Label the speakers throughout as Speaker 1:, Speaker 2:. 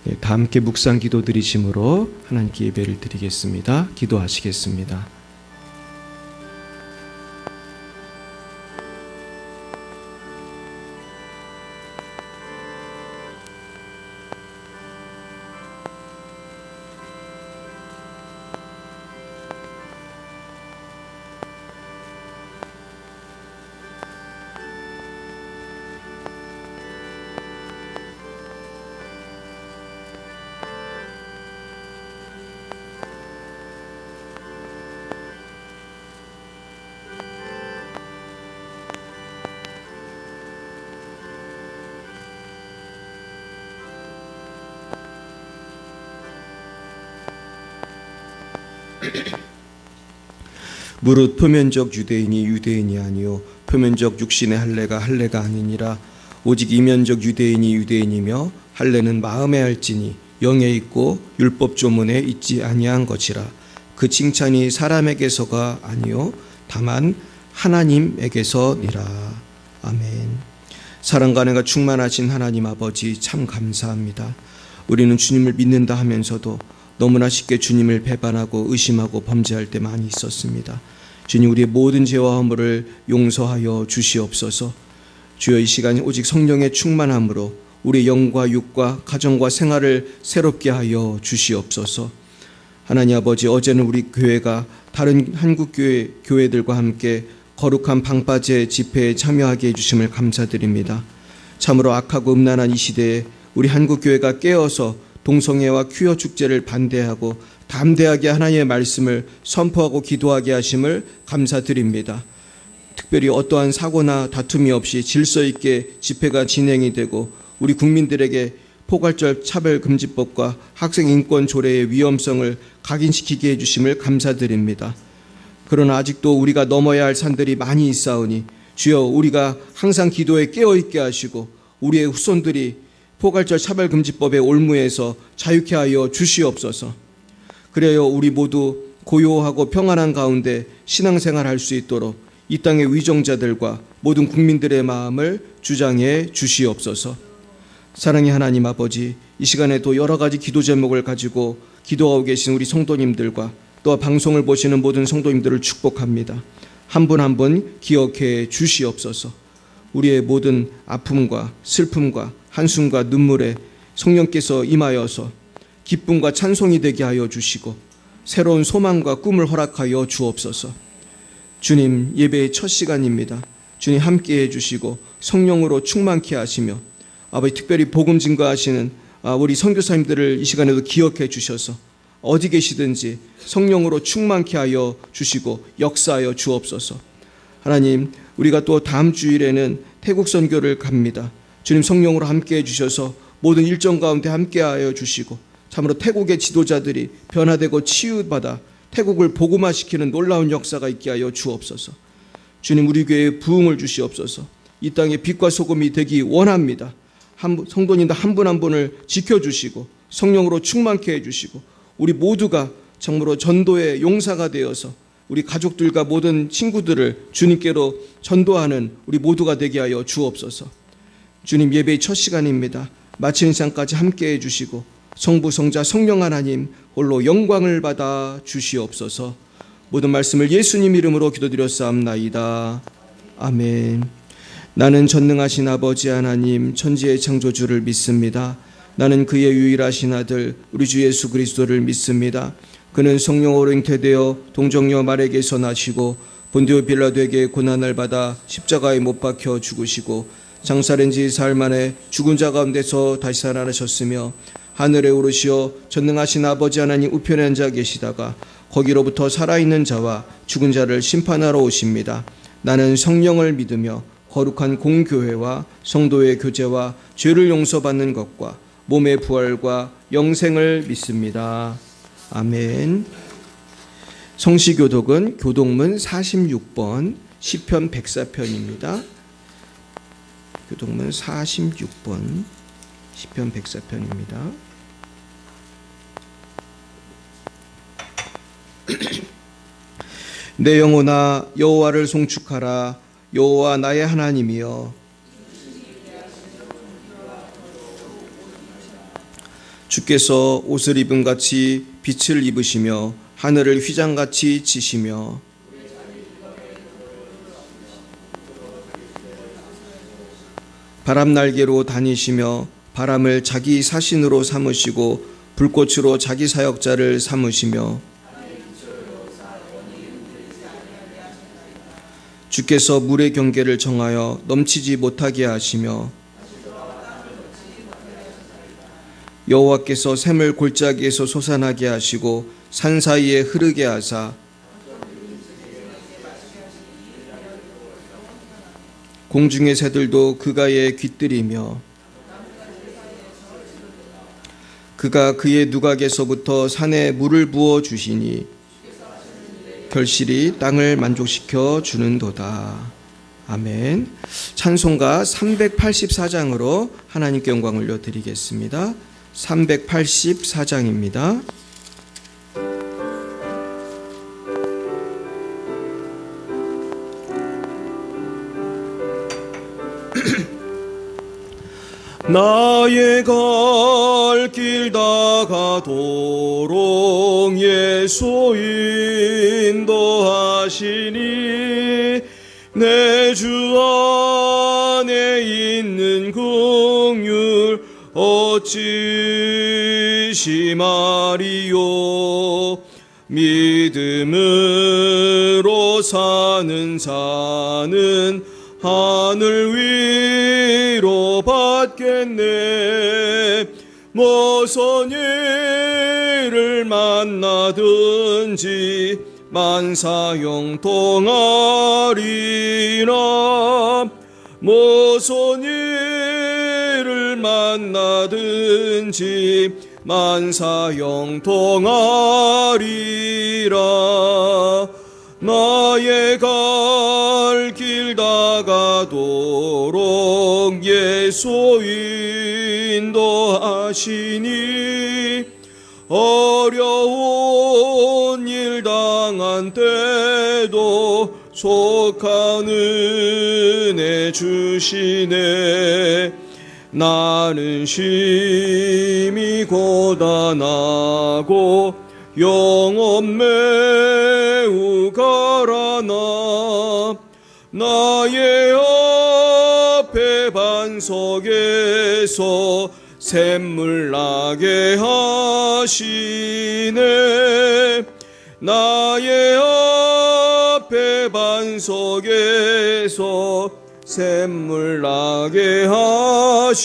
Speaker 1: 네, 다 함께 묵상 기도 드리심으로 하나님께 예배를 드리겠습니다. 기도하시겠습니다. 무릇 표면적 유대인이 유대인이 아니요 표면적 육신의 할례가 할례가 아니니라. 오직 이면적 유대인이 유대인이며 할례는 마음에 할지니 영에 있고 율법 조문에 있지 아니한 것이라. 그 칭찬이 사람에게서가 아니요 다만 하나님에게서니라. 아멘. 사랑과 은혜가 충만하신 하나님 아버지, 참 감사합니다. 우리는 주님을 믿는다 하면서도 너무나 쉽게 주님을 배반하고 의심하고 범죄할 때 많이 있었습니다. 주님, 우리의 모든 죄와 허물을 용서하여 주시옵소서. 주여, 이 시간 오직 성령의 충만함으로 우리의 영과 육과 가정과 생활을 새롭게 하여 주시옵소서. 하나님 아버지, 어제는 우리 교회가 다른 한국 교회들과 함께 거룩한 방파제 집회에 참여하게 해주심을 감사드립니다. 참으로 악하고 음란한 이 시대에 우리 한국 교회가 깨어서 동성애와 퀴어 축제를 반대하고 담대하게 하나님의 말씀을 선포하고 기도하게 하심을 감사드립니다. 특별히 어떠한 사고나 다툼이 없이 질서 있게 집회가 진행이 되고 우리 국민들에게 포괄적 차별금지법과 학생인권 조례의 위험성을 각인시키게 해주심을 감사드립니다. 그러나 아직도 우리가 넘어야 할 산들이 많이 있사오니 주여, 우리가 항상 기도에 깨어있게 하시고 우리의 후손들이 포괄적 차별금지법의 올무에서 자유케 하여 주시옵소서. 그래요, 우리 모두 고요하고 평안한 가운데 신앙생활할 수 있도록 이 땅의 위정자들과 모든 국민들의 마음을 주장해 주시옵소서. 사랑의 하나님 아버지, 이 시간에도 여러 가지 기도 제목을 가지고 기도하고 계신 우리 성도님들과 또 방송을 보시는 모든 성도님들을 축복합니다. 한 분 한 분 기억해 주시옵소서. 우리의 모든 아픔과 슬픔과 한숨과 눈물에 성령께서 임하여서 기쁨과 찬송이 되게 하여 주시고 새로운 소망과 꿈을 허락하여 주옵소서. 주님, 예배의 첫 시간입니다. 주님 함께해 주시고 성령으로 충만케 하시며 아버지, 특별히 복음 증거하시는 우리 선교사님들을 이 시간에도 기억해 주셔서 어디 계시든지 성령으로 충만케 하여 주시고 역사하여 주옵소서. 하나님, 우리가 또 다음 주일에는 태국 선교를 갑니다. 주님, 성령으로 함께해 주셔서 모든 일정 가운데 함께하여 주시고 참으로 태국의 지도자들이 변화되고 치유받아 태국을 복음화시키는 놀라운 역사가 있게 하여 주옵소서. 주님, 우리 교회에 부흥을 주시옵소서. 이 땅에 빛과 소금이 되기 원합니다. 성도님들 한 분 한 분을 지켜주시고 성령으로 충만케 해주시고 우리 모두가 정말로 전도의 용사가 되어서 우리 가족들과 모든 친구들을 주님께로 전도하는 우리 모두가 되게 하여 주옵소서. 주님, 예배의 첫 시간입니다. 마치는 시간까지 함께해 주시고 성부, 성자, 성령 하나님 홀로 영광을 받아 주시옵소서. 모든 말씀을 예수님 이름으로 기도드렸사옵나이다. 아멘. 나는 전능하신 아버지 하나님 천지의 창조주를 믿습니다. 나는 그의 유일하신 아들 우리 주 예수 그리스도를 믿습니다. 그는 성령으로 잉태되어 동정녀 마리아에게서 나시고 본디오 빌라도에게 고난을 받아 십자가에 못 박혀 죽으시고 장사된 지 사흘 만에 죽은 자 가운데서 다시 살아나셨으며 하늘에 오르시어 전능하신 아버지 하나님 우편에 앉아 계시다가 거기로부터 살아있는 자와 죽은 자를 심판하러 오십니다. 나는 성령을 믿으며 거룩한 공교회와 성도의 교제와 죄를 용서받는 것과 몸의 부활과 영생을 믿습니다. 아멘. 성시교독은 교독문 46번 시편 104편입니다. 교독문 46번 시편 104편입니다. 내 영혼아 여호와를 송축하라. 여호와 나의 하나님이여 주께서 옷을 입은 같이 빛을 입으시며 하늘을 휘장같이 치시며 바람 날개로 다니시며 바람을 자기 사신으로 삼으시고 불꽃으로 자기 사역자를 삼으시며 주께서 물의 경계를 정하여 넘치지 못하게 하시며 여호와께서 샘을 골짜기에서 솟아나게 하시고 산 사이에 흐르게 하사 공중의 새들도 그가에 깃들이며 그가 그의 누각에서부터 산에 물을 부어 주시니 결실이 땅을 만족시켜 주는도다. 아멘. 찬송가 384장으로 하나님께 영광 올려드리겠습니다. 384장입니다. 나의 갈 길 다가도록 예수 인도하시니 내 주 안에 있는 긍휼 어찌 심하리요. 믿음으로 사는 자는 하늘 위로 받겠네. 무슨 일을 만나든지 만사형통하리라. 무슨 일을 만나든지 만사형통하리라. 나의 갈 길 다가도록 예수 인도하시니 어려운 일 당한 때도 속한 은혜 주시네. 나는 심히 고단하고 영혼 매우 가라나 나의 앞에 반석에서 샘물 나게 하시네. 나의 앞에 반석에서 샘물 나게 하시네.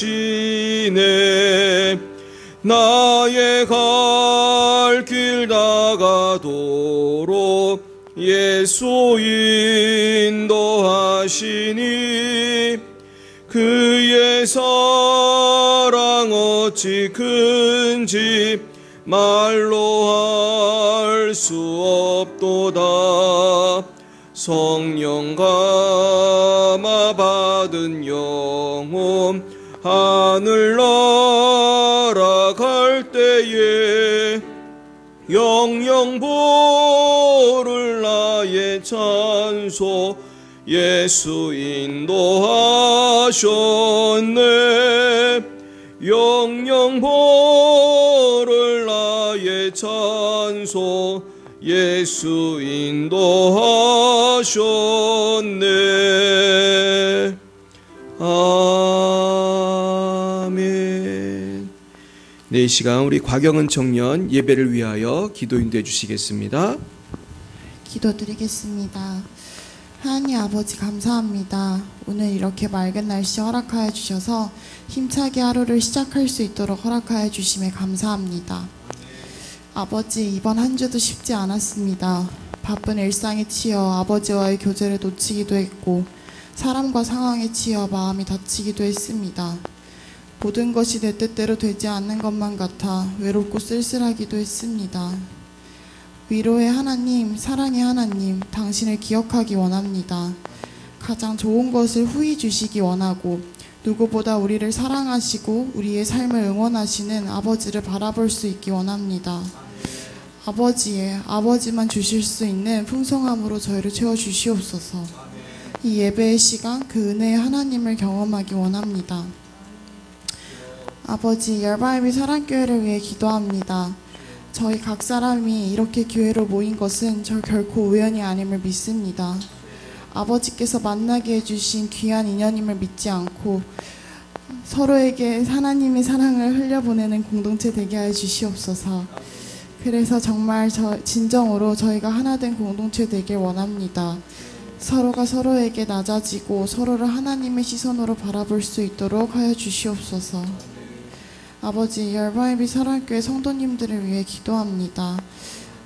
Speaker 1: 나의 갈 길 다가도록 예수 인도하시니 그의 사랑 어찌 큰지 말로 할 수 없도다. 성령 감화 받은 영혼 하늘 날아갈 때에 영영 부를 나의 찬소 예수 인도하셨네. 영영 부를 나의 찬소 예수 인도하셨네. 아멘. 네, 이 시간 우리 곽영은 청년 예배를 위하여 기도 인도해 주시겠습니다.
Speaker 2: 기도드리겠습니다. 하나님 아버지 감사합니다. 오늘 이렇게 맑은 날씨 허락하여 주셔서 힘차게 하루를 시작할 수 있도록 허락하여 주심에 감사합니다. 아버지, 이번 한 주도 쉽지 않았습니다. 바쁜 일상에 치여 아버지와의 교제를 놓치기도 했고 사람과 상황에 치여 마음이 다치기도 했습니다. 모든 것이 내 뜻대로 되지 않는 것만 같아 외롭고 쓸쓸하기도 했습니다. 위로의 하나님, 사랑의 하나님, 당신을 기억하기 원합니다. 가장 좋은 것을 후히 주시기 원하고 누구보다 우리를 사랑하시고 우리의 삶을 응원하시는 아버지를 바라볼 수 있기 원합니다. 아버지만 주실 수 있는 풍성함으로 저희를 채워주시옵소서. 이 예배의 시간 그 은혜의 하나님을 경험하기 원합니다. 아버지, 열방예비 사랑교회를 위해 기도합니다. 저희 각 사람이 이렇게 교회로 모인 것은 저 결코 우연이 아님을 믿습니다. 아버지께서 만나게 해주신 귀한 인연임을 믿지 않고 서로에게 하나님의 사랑을 흘려보내는 공동체 되게 하여 주시옵소서. 그래서 정말 진정으로 저희가 하나된 공동체 되길 원합니다. 서로가 서로에게 낮아지고 서로를 하나님의 시선으로 바라볼 수 있도록 하여 주시옵소서. 아버지, 열방예비 사랑교회 성도님들을 위해 기도합니다.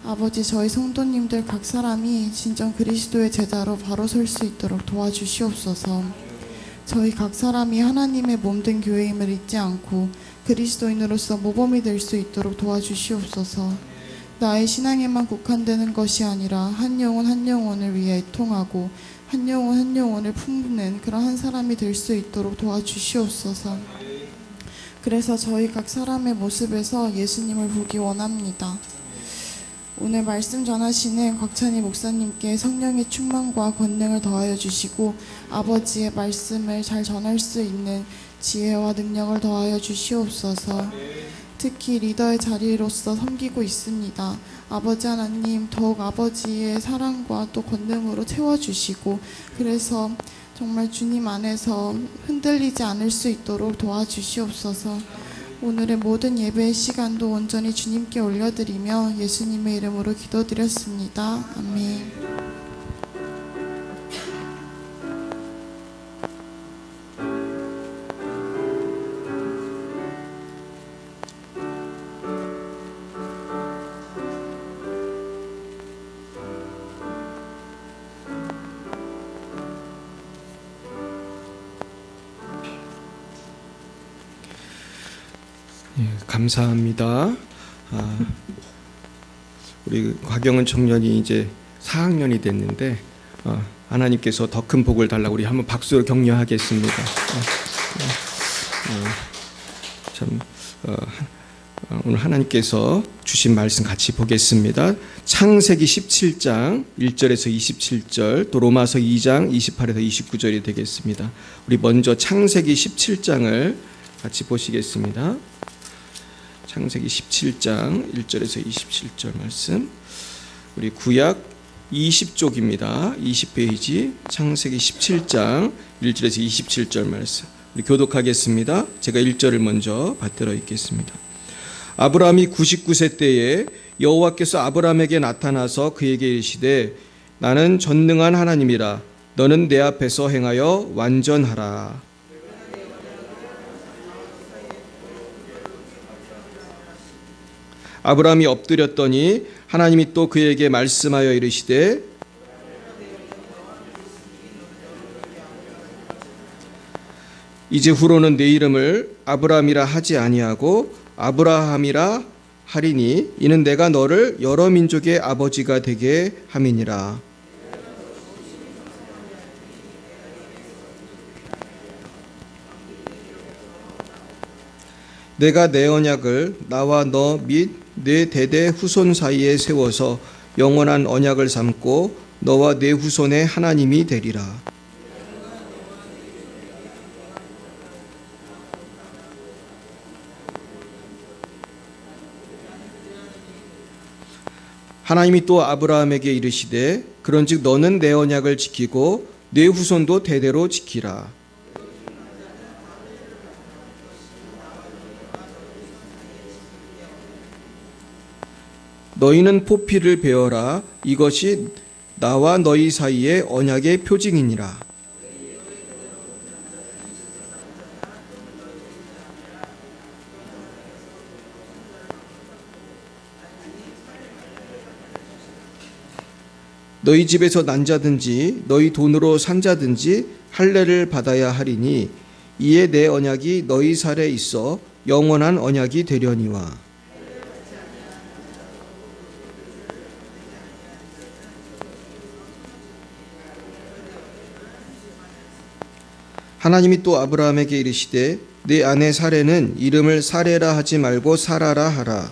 Speaker 2: 아버지, 저희 성도님들 각 사람이 진정 그리스도의 제자로 바로 설 수 있도록 도와주시옵소서. 저희 각 사람이 하나님의 몸된 교회임을 잊지 않고 그리스도인으로서 모범이 될 수 있도록 도와주시옵소서. 나의 신앙에만 국한되는 것이 아니라 한 영혼 한 영혼을 위해 애통하고 한 영혼 한 영혼을 품는 그런 한 사람이 될 수 있도록 도와주시옵소서. 그래서 저희 각 사람의 모습에서 예수님을 보기 원합니다. 오늘 말씀 전하시는 곽찬희 목사님께 성령의 충만과 권능을 더하여 주시고 아버지의 말씀을 잘 전할 수 있는 지혜와 능력을 더하여 주시옵소서. 특히 리더의 자리로서 섬기고 있습니다. 아버지 하나님, 더욱 아버지의 사랑과 또 권능으로 채워주시고 그래서 정말 주님 안에서 흔들리지 않을 수 있도록 도와주시옵소서. 오늘의 모든 예배의 시간도 온전히 주님께 올려드리며 예수님의 이름으로 기도드렸습니다. 아멘.
Speaker 1: 감사합니다. 우리 곽영은 청년이 이제 4학년이 됐는데 하나님께서 더 큰 복을 달라고 우리 한번 박수로 격려하겠습니다. 오늘 하나님께서 주신 말씀 같이 보겠습니다. 창세기 17장 1절에서 27절 또 로마서 2장 28에서 29절이 되겠습니다. 우리 먼저 창세기 17장을 같이 보시겠습니다. 창세기 17장 1절에서 27절 말씀. 우리 구약 20쪽입니다. 20페이지 창세기 17장 1절에서 27절 말씀. 우리 교독하겠습니다. 제가 1절을 먼저 받들어 읽겠습니다. 아브라함이 99세 때에 여호와께서 아브라함에게 나타나서 그에게 이르시되 나는 전능한 하나님이라 너는 내 앞에서 행하여 완전하라. 아브라함이 엎드렸더니 하나님이 또 그에게 말씀하여 이르시되 이제 후로는 내 이름을 아브라함이라 하지 아니하고 아브라함이라 하리니 이는 내가 너를 여러 민족의 아버지가 되게 함이니라. 내가 내 언약을 나와 너 및 내 대대 후손 사이에 세워서 영원한 언약을 삼고 너와 내 후손의 하나님이 되리라. 하나님이 또 아브라함에게 이르시되 그런즉 너는 내 언약을 지키고 내 후손도 대대로 지키라. 너희는 포피를 베어라. 이것이 나와 너희 사이의 언약의 표징이니라. 너희 집에서 난 자든지 너희 돈으로 산 자든지 할례를 받아야 하리니 이에 내 언약이 너희 살에 있어 영원한 언약이 되려니와. 하나님이 또 아브라함에게 이르시되 내 아내 사레는 이름을 사레라 하지 말고 사라라 하라.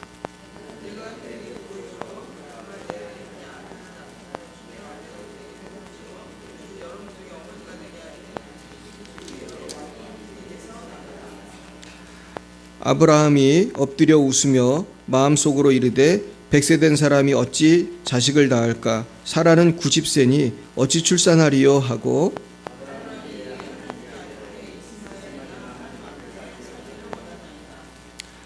Speaker 1: 아브라함이 엎드려 웃으며 마음속으로 이르되 100세 된 사람이 어찌 자식을 낳을까? 사라는 90세니 어찌 출산하리요? 하고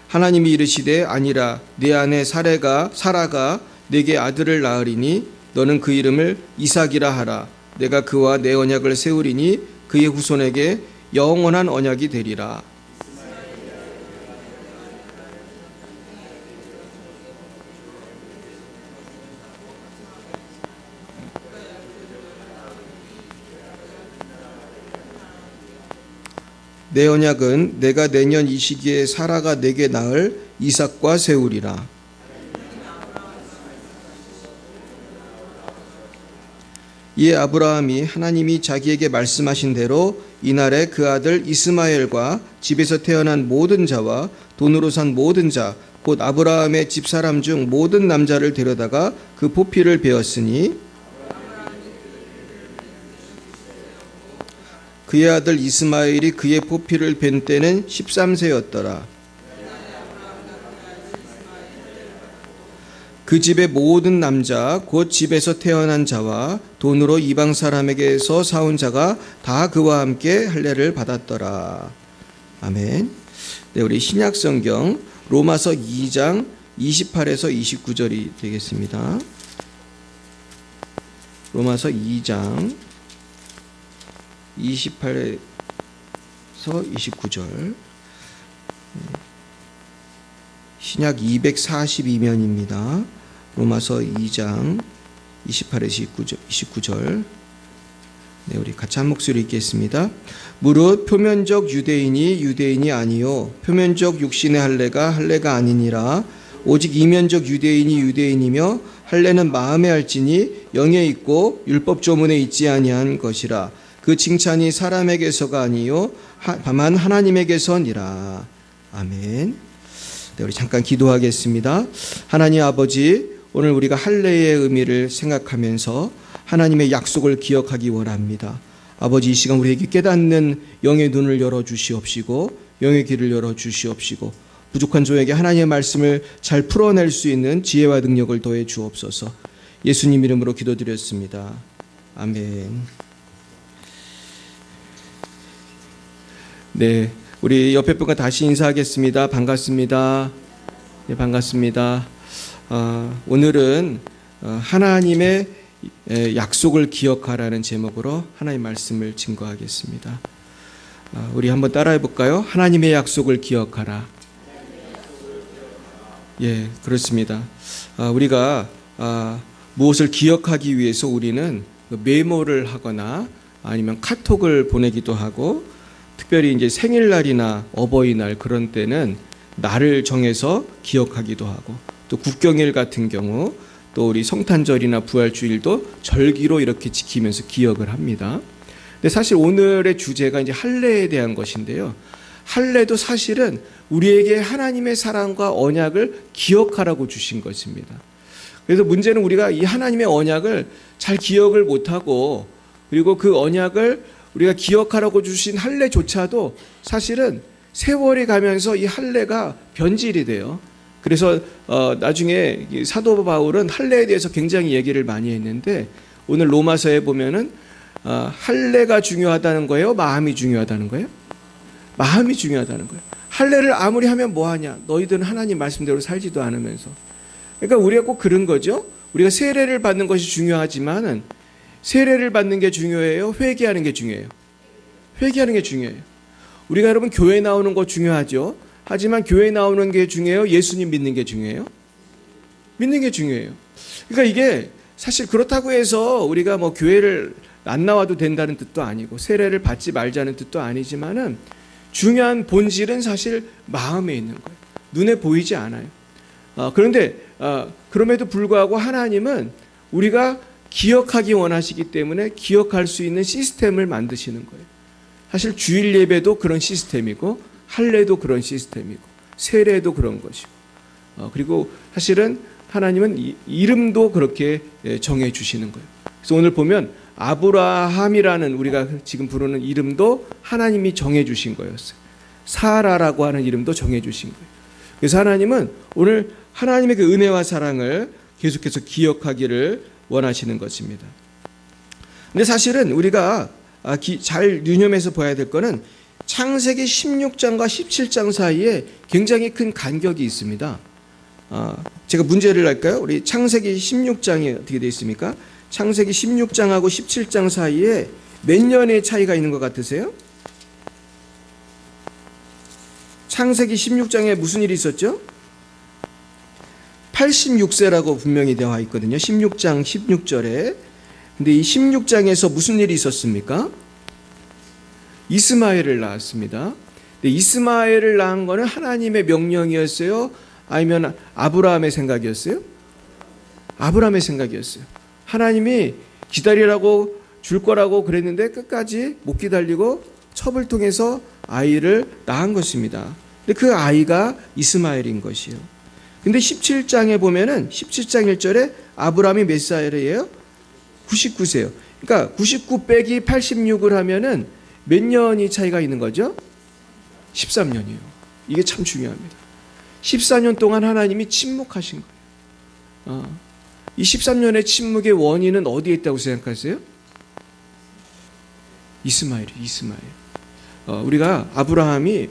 Speaker 1: 하나님이 이르시되 아니라 네 아내 사라가 내게 아들을 낳으리니 너는 그 이름을 이삭이라 하라. 내가 그와 내 언약을 세우리니 그의 후손에게 영원한 언약이 되리라. 내 언약은 내가 내년 이 시기에 사라가 내게 낳을 이삭과 세우리라. 이에 아브라함이 하나님이 자기에게 말씀하신 대로 이날에 그 아들 이스마엘과 집에서 태어난 모든 자와 돈으로 산 모든 자, 곧 아브라함의 집사람 중 모든 남자를 데려다가 그 포피를 베었으니 그의 아들 이스마엘이 그의 포피를 벤 때는 13세였더라. 그 집의 모든 남자 곧 집에서 태어난 자와 돈으로 이방 사람에게서 사온 자가 다 그와 함께 할례를 받았더라. 아멘. 네, 우리 신약 성경 로마서 2장 28에서 29절이 되겠습니다. 로마서 2장 28에서 29절. 신약 242면입니다. 로마서 2장 28에서 29절. 네, 우리 같이 한 목소리 읽겠습니다. 무릇 표면적 유대인이 아니요 표면적 육신의 할례가 아니니라. 오직 이면적 유대인이며 할례는 마음에 할지니 영에 있고 율법 조문에 있지 아니한 것이라. 그 칭찬이 사람에게서가 아니요 다만 하나님에게서니라. 아멘. 네, 우리 잠깐 기도하겠습니다. 하나님 아버지, 오늘 우리가 할례의 의미를 생각하면서 하나님의 약속을 기억하기 원합니다. 아버지, 이 시간 우리에게 깨닫는 영의 눈을 열어주시옵시고 영의 길을 열어주시옵시고 부족한 종에게 하나님의 말씀을 잘 풀어낼 수 있는 지혜와 능력을 더해 주옵소서. 예수님 이름으로 기도드렸습니다. 아멘. 네, 우리 옆에 분과 다시 인사하겠습니다. 반갑습니다. 네, 반갑습니다. 오늘은 하나님의 약속을 기억하라는 제목으로 하나님의 말씀을 증거하겠습니다. 우리 한번 따라해 볼까요? 하나님의 약속을 기억하라. 예, 그렇습니다. 우리가 무엇을 기억하기 위해서 우리는 메모를 하거나 아니면 카톡을 보내기도 하고, 특별히 이제 생일날이나 어버이날 그런 때는 날을 정해서 기억하기도 하고, 또 국경일 같은 경우 또 우리 성탄절이나 부활주일도 절기로 이렇게 지키면서 기억을 합니다. 근데 사실 오늘의 주제가 이제 할례에 대한 것인데요. 할례도 사실은 우리에게 하나님의 사랑과 언약을 기억하라고 주신 것입니다. 그래서 문제는 우리가 이 하나님의 언약을 잘 기억을 못하고, 그리고 그 언약을 우리가 기억하라고 주신 할례조차도 사실은 세월이 가면서 이 할례가 변질이 돼요. 그래서 나중에 사도 바울은 할례에 대해서 굉장히 얘기를 많이 했는데, 오늘 로마서에 보면은 할례가 중요하다는 거예요? 마음이 중요하다는 거예요? 마음이 중요하다는 거예요. 할례를 아무리 하면 뭐하냐? 너희들은 하나님 말씀대로 살지도 않으면서. 그러니까 우리가 꼭 그런 거죠. 우리가 세례를 받는 것이 중요하지만은 세례를 받는 게 중요해요? 회개하는 게 중요해요? 회개하는 게 중요해요. 우리가 여러분 교회 나오는 거 중요하죠. 하지만 교회 나오는 게 중요해요? 예수님 믿는 게 중요해요? 믿는 게 중요해요. 그러니까 이게 사실 그렇다고 해서 우리가 뭐 교회를 안 나와도 된다는 뜻도 아니고 세례를 받지 말자는 뜻도 아니지만은 중요한 본질은 사실 마음에 있는 거예요. 눈에 보이지 않아요. 그런데 그럼에도 불구하고 하나님은 우리가 기억하기 원하시기 때문에 기억할 수 있는 시스템을 만드시는 거예요. 사실 주일 예배도 그런 시스템이고, 할례도 그런 시스템이고, 세례도 그런 것이고, 그리고 사실은 하나님은 이름도 그렇게 정해 주시는 거예요. 그래서 오늘 보면 아브라함이라는 우리가 지금 부르는 이름도 하나님이 정해 주신 거였어요. 사라라고 하는 이름도 정해주신 거예요. 그래서 하나님은 오늘 하나님의 그 은혜와 사랑을 계속해서 기억하기를 원하시는 것입니다. 근데 사실은 우리가 잘 유념해서 봐야 될 거는 창세기 16장과 17장 사이에 굉장히 큰 간격이 있습니다. 제가 문제를 할까요? 우리 창세기 16장이 어떻게 되어 있습니까? 창세기 16장하고 17장 사이에 몇 년의 차이가 있는 것 같으세요? 창세기 16장에 무슨 일이 있었죠? 86세라고 분명히 되어 있거든요. 16장 16절에. 근데 이 16장에서 무슨 일이 있었습니까? 이스마엘을 낳았습니다. 근데 이스마엘을 낳은 거는 하나님의 명령이었어요? 아니면 아브라함의 생각이었어요? 아브라함의 생각이었어요. 하나님이 기다리라고 줄 거라고 그랬는데 끝까지 못 기다리고 첩을 통해서 아이를 낳은 것입니다. 근데 그 아이가 이스마엘인 것이요. 근데 17장에 보면은 17장 1절에 아브라함이 몇 살이에요? 99세요. 그러니까 99 빼기 86을 하면은 몇 년이 차이가 있는 거죠? 13년이에요. 이게 참 중요합니다. 14년 동안 하나님이 침묵하신 거예요. 이 13년의 침묵의 원인은 어디에 있다고 생각하세요? 이스마엘. 우리가 아브라함이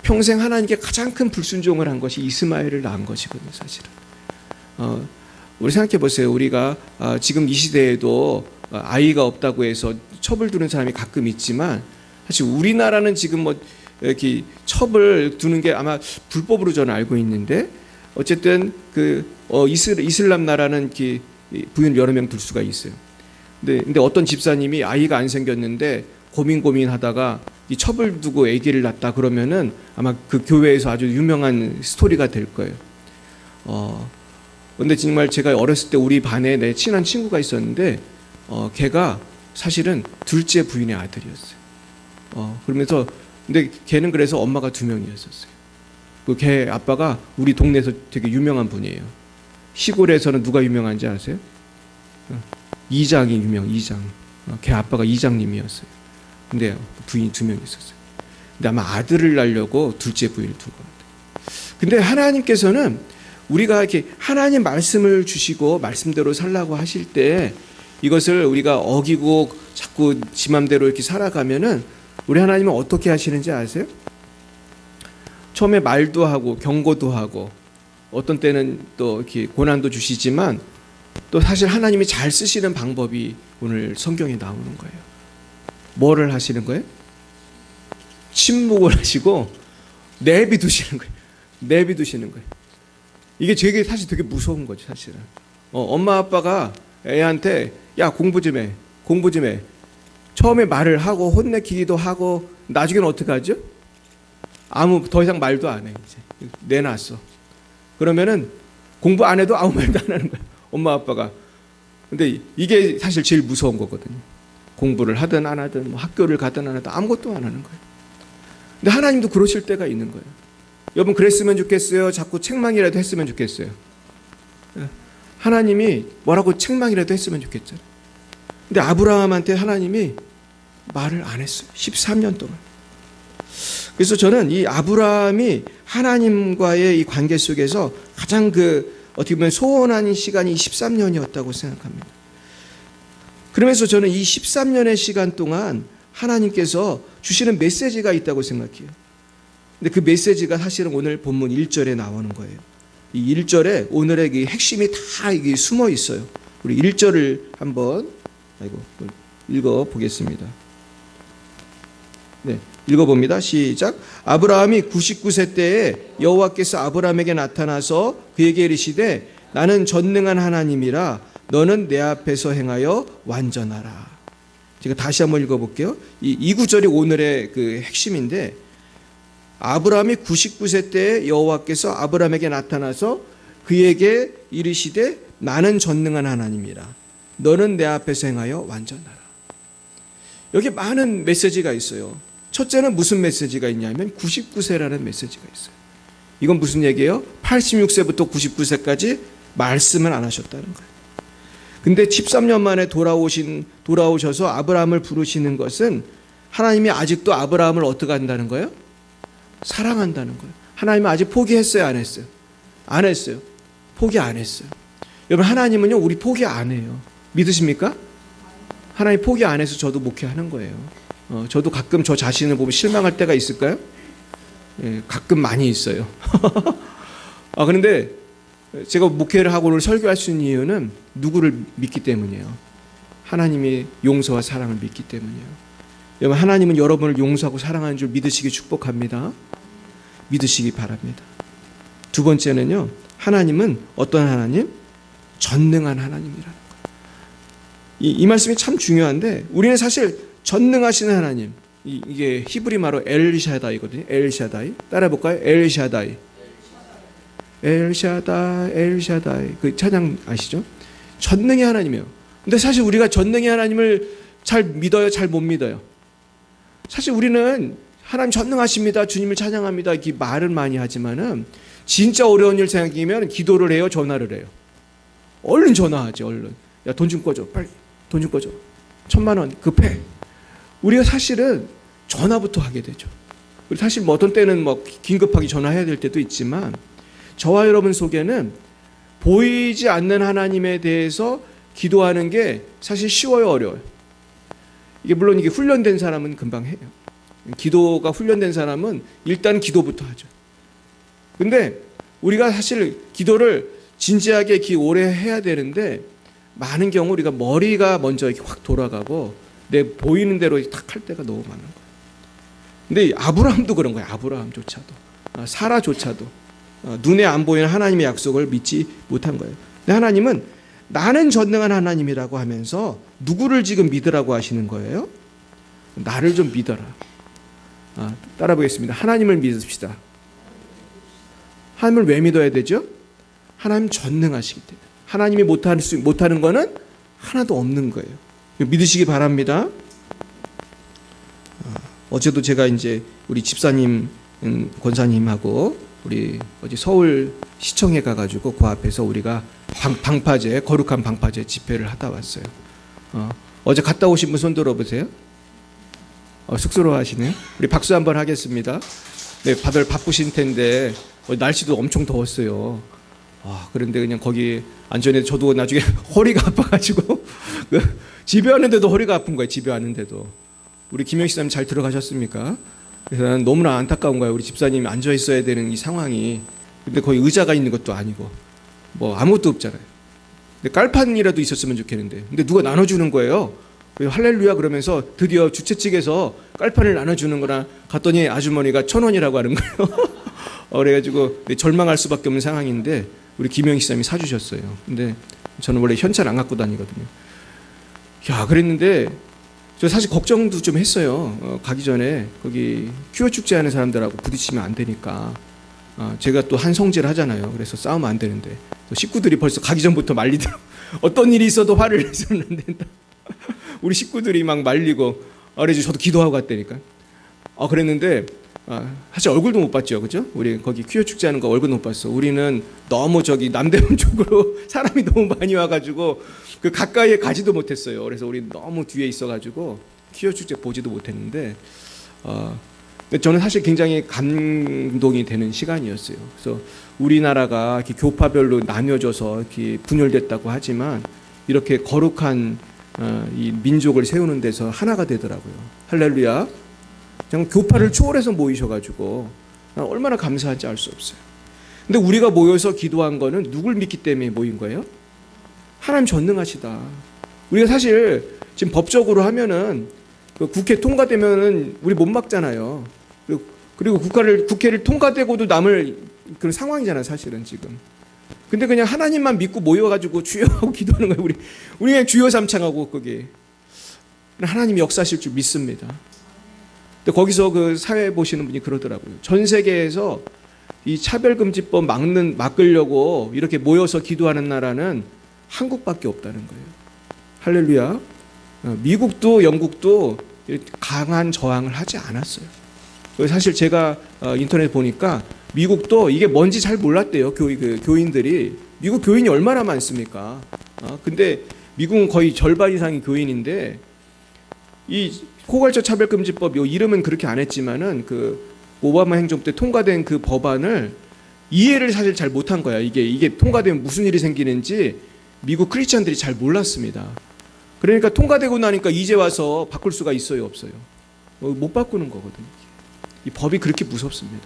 Speaker 1: 평생 하나님께 가장 큰 불순종을 한 것이 이스마엘을 낳은 것이거든요, 사실은. 우리 생각해 보세요. 우리가 지금 이 시대에도 아이가 없다고 해서 첩을 두는 사람이 가끔 있지만 사실 우리나라는 지금 뭐 이렇게 첩을 두는 게 아마 불법으로 저는 알고 있는데 어쨌든 그 이슬람 나라는 부인 여러 명 둘 수가 있어요. 근데 어떤 집사님이 아이가 안 생겼는데 고민하다가 이 첩을 두고 아기를 낳았다 그러면은 아마 그 교회에서 아주 유명한 스토리가 될 거예요. 근데 정말 제가 어렸을 때 우리 반에 내 친한 친구가 있었는데 걔가 사실은 둘째 부인의 아들이었어요. 그러면서 근데 걔는 그래서 엄마가 2명이었었어요. 걔 아빠가 우리 동네에서 되게 유명한 분이에요. 시골에서는 누가 유명한지 아세요? 이장이 이장. 걔 아빠가 이장님이었어요. 근데 부인이 2명 있었어요. 근데 아마 아들을 낳으려고 둘째 부인을 둔 것 같아요. 근데 하나님께서는 우리가 이렇게 하나님 말씀을 주시고 말씀대로 살라고 하실 때 이것을 우리가 어기고 자꾸 지 맘대로 이렇게 살아가면은 우리 하나님은 어떻게 하시는지 아세요? 처음에 말도 하고 경고도 하고 어떤 때는 또 이렇게 고난도 주시지만 또 사실 하나님이 잘 쓰시는 방법이 오늘 성경에 나오는 거예요. 뭐를 하시는 거예요? 침묵을 하시고 내비두시는 거예요. 이게 사실 되게 무서운 거죠, 사실은. 엄마 아빠가 애한테 야 공부 좀 해. 처음에 말을 하고 혼내키기도 하고 나중에는 어떻게 하죠? 더 이상 말도 안 해. 이제 내놨어. 그러면은 공부 안 해도 아무 말도 안 하는 거야, 엄마 아빠가. 근데 이게 사실 제일 무서운 거거든요. 공부를 하든 안 하든 뭐 학교를 가든 안 하든 아무것도 안 하는 거예요. 근데 하나님도 그러실 때가 있는 거예요. 여러분 그랬으면 좋겠어요? 자꾸 책망이라도 했으면 좋겠어요? 하나님이 뭐라고 책망이라도 했으면 좋겠잖아요. 근데 아브라함한테 하나님이 말을 안 했어요. 13년 동안. 그래서 저는 이 아브라함이 하나님과의 이 관계 속에서 가장 어떻게 보면 소원한 시간이 13년이었다고 생각합니다. 그러면서 저는 이 13년의 시간 동안 하나님께서 주시는 메시지가 있다고 생각해요. 근데 그 메시지가 사실은 오늘 본문 1절에 나오는 거예요. 이 1절에 오늘의 그 핵심이 다 이게 숨어 있어요. 우리 1절을 한번 읽어보겠습니다. 네, 읽어봅니다. 시작. 아브라함이 99세 때에 여호와께서 아브라함에게 나타나서 그에게 이르시되 나는 전능한 하나님이라 너는 내 앞에서 행하여 완전하라. 제가 다시 한번 읽어볼게요. 이 구절이 오늘의 그 핵심인데 아브라함이 99세 때에 여호와께서 아브라함에게 나타나서 그에게 이르시되 나는 전능한 하나님이라 너는 내 앞에서 행하여 완전하라. 여기 많은 메시지가 있어요. 첫째는 무슨 메시지가 있냐면 99세라는 메시지가 있어요. 이건 무슨 얘기예요? 86세부터 99세까지 말씀을 안 하셨다는 거예요. 근데 13년 만에 돌아오셔서 아브라함을 부르시는 것은 하나님이 아직도 아브라함을 어떻게 한다는 거예요? 사랑한다는 거예요. 하나님은 아직 포기했어요, 안 했어요? 안 했어요. 포기 안 했어요. 여러분, 하나님은요, 우리 포기 안 해요. 믿으십니까? 하나님 포기 안 해서 저도 목회하는 거예요. 저도 가끔 저 자신을 보면 실망할 때가 있을까요? 예, 가끔 많이 있어요. 그런데 제가 목회를 하고 오늘 설교할 수 있는 이유는 누구를 믿기 때문이에요. 하나님이 용서와 사랑을 믿기 때문이에요. 여러분, 하나님은 여러분을 용서하고 사랑하는 줄 믿으시기 축복합니다. 믿으시기 바랍니다. 두 번째는요, 하나님은 어떤 하나님? 전능한 하나님이라는 거예요. 이 말씀이 참 중요한데, 우리는 사실 전능하신 하나님, 이게 히브리 말로 엘샤다이거든요. 엘샤다이. 따라해볼까요? 엘샤다이. 엘샤다이, 엘샤다이. 그 찬양 아시죠? 전능의 하나님이에요. 근데 사실 우리가 전능의 하나님을 잘 믿어요? 잘 못 믿어요? 사실 우리는 하나님 전능하십니다, 주님을 찬양합니다, 이렇게 말은 많이 하지만은 진짜 어려운 일 생기면 기도를 해요, 전화를 해요? 얼른 전화하지, 얼른. 야, 돈 좀 꺼줘, 빨리. 돈 좀 꺼줘. 1,000,000원 급해. 우리가 사실은 전화부터 하게 되죠. 우리 사실 뭐 어떤 때는 뭐 긴급하게 전화해야 될 때도 있지만, 저와 여러분 속에는 보이지 않는 하나님에 대해서 기도하는 게 사실 쉬워요, 어려워요? 이게 물론 이게 훈련된 사람은 금방 해요. 기도가 훈련된 사람은 일단 기도부터 하죠. 근데 우리가 사실 기도를 진지하게 오래 해야 되는데, 많은 경우 우리가 머리가 먼저 이렇게 확 돌아가고 내 보이는 대로 탁 할 때가 너무 많은 거예요. 근데 아브라함도 그런 거예요. 아브라함조차도, 사라조차도 눈에 안 보이는 하나님의 약속을 믿지 못한 거예요. 근데 하나님은 나는 전능한 하나님이라고 하면서 누구를 지금 믿으라고 하시는 거예요? 나를 좀 믿어라. 따라 보겠습니다. 하나님을 믿읍시다. 하나님을 왜 믿어야 되죠? 하나님 전능하시기 때문에. 하나님이 못하는 거는 하나도 없는 거예요. 믿으시기 바랍니다. 어제도 제가 이제 우리 집사님, 권사님하고 우리 어제 서울 시청에 가가지고 그 앞에서 우리가 방파제, 거룩한 방파제 집회를 하다 왔어요. 어제 갔다 오신 분 손 들어보세요. 쑥스러워하시네요. 우리 박수 한번 하겠습니다. 네, 다들 바쁘신 텐데 날씨도 엄청 더웠어요. 그런데 그냥 거기 안전에 저도 나중에 허리가 아파가지고 집에 왔는데도 허리가 아픈 거예요. 집에 왔는데도. 우리 김영식 사님 잘 들어가셨습니까? 그래서 나는 너무나 안타까운 거예요. 우리 집사님이 앉아 있어야 되는 이 상황이. 근데 거기 의자가 있는 것도 아니고 뭐 아무것도 없잖아요. 근데 깔판이라도 있었으면 좋겠는데, 근데 누가 나눠주는 거예요. 할렐루야 그러면서 드디어 주최 측에서 깔판을 나눠주는 거나 갔더니 아주머니가 1,000원이라고 하는 거예요. 그래가지고 절망할 수밖에 없는 상황인데 우리 김영희 씨님이 사주셨어요. 근데 저는 원래 현찰 안 갖고 다니거든요. 그랬는데 저 사실 걱정도 좀 했어요. 가기 전에 거기 큐어 축제하는 사람들하고 부딪히면 안 되니까. 제가 또 한 성질 하잖아요. 그래서 싸우면 안 되는데 또 식구들이 벌써 가기 전부터 말리더라고요. 어떤 일이 있어도 화를 내서는 안 된다. 우리 식구들이 막 말리고, 그래서 저도 기도하고 갔다니까. 그랬는데 사실 얼굴도 못 봤죠, 그죠? 우리 거기 퀴어 축제하는 거 얼굴도 못 봤어. 우리는 너무 저기 남대문 쪽으로 사람이 너무 많이 와가지고 그 가까이에 가지도 못했어요. 그래서 우리 너무 뒤에 있어가지고 퀴어 축제 보지도 못했는데, 근데 저는 사실 굉장히 감동이 되는 시간이었어요. 그래서 우리나라가 이렇게 교파별로 나뉘어져서 이렇게 분열됐다고 하지만 이렇게 거룩한 이 민족을 세우는 데서 하나가 되더라고요. 할렐루야. 그냥 교파를 초월해서 모이셔가지고 얼마나 감사한지 알 수 없어요. 근데 우리가 모여서 기도한 거는 누굴 믿기 때문에 모인 거예요? 하나님 전능하시다. 우리가 사실 지금 법적으로 하면은 그 국회 통과되면은 우리 못 막잖아요. 그리고 국회를 통과되고도 남을 그런 상황이잖아요, 사실은 지금. 근데 그냥 하나님만 믿고 모여가지고 주여 하고 기도하는 거예요. 우리 그냥 주여 삼창하고 거기 하나님이 역사하실 줄 믿습니다. 근데 거기서 그 사회 보시는 분이 그러더라고요. 전 세계에서 이 차별금지법 막으려고 이렇게 모여서 기도하는 나라는 한국밖에 없다는 거예요. 할렐루야. 미국도 영국도 강한 저항을 하지 않았어요. 사실 제가 인터넷 보니까 미국도 이게 뭔지 잘 몰랐대요. 교인들이. 미국 교인이 얼마나 많습니까? 근데 미국은 거의 절반 이상이 교인인데 이 포괄적 차별금지법 요 이름은 그렇게 안 했지만은 그 오바마 행정부 때 통과된 그 법안을 이해를 사실 잘 못한 거야. 이게 통과되면 무슨 일이 생기는지 미국 크리스찬들이 잘 몰랐습니다. 그러니까 통과되고 나니까 이제 와서 바꿀 수가 있어요, 없어요? 못 바꾸는 거거든요. 이 법이 그렇게 무섭습니다.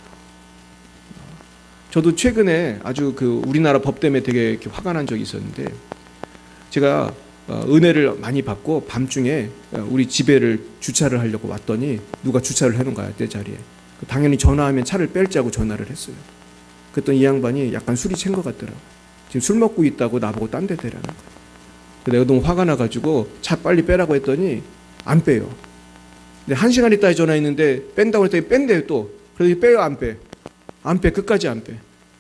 Speaker 1: 저도 최근에 아주 그 우리나라 법 때문에 되게 이렇게 화가 난 적이 있었는데, 제가 은혜를 많이 받고 밤중에 우리 집에를 주차를 하려고 왔더니 누가 주차를 해놓은 거야, 내 자리에. 당연히 전화하면 차를 뺄자고 전화를 했어요. 그랬더니 이 양반이 약간 술이 챈 것 같더라고. 지금 술 먹고 있다고 나보고 딴 데 대라는 거야. 내가 너무 화가 나가지고 차 빨리 빼라고 했더니 안 빼요. 근데 1시간 있다 전화했는데 뺀다고 했더니 뺀대요 또. 그래서 빼요, 안 빼? 안 빼, 끝까지 안 빼.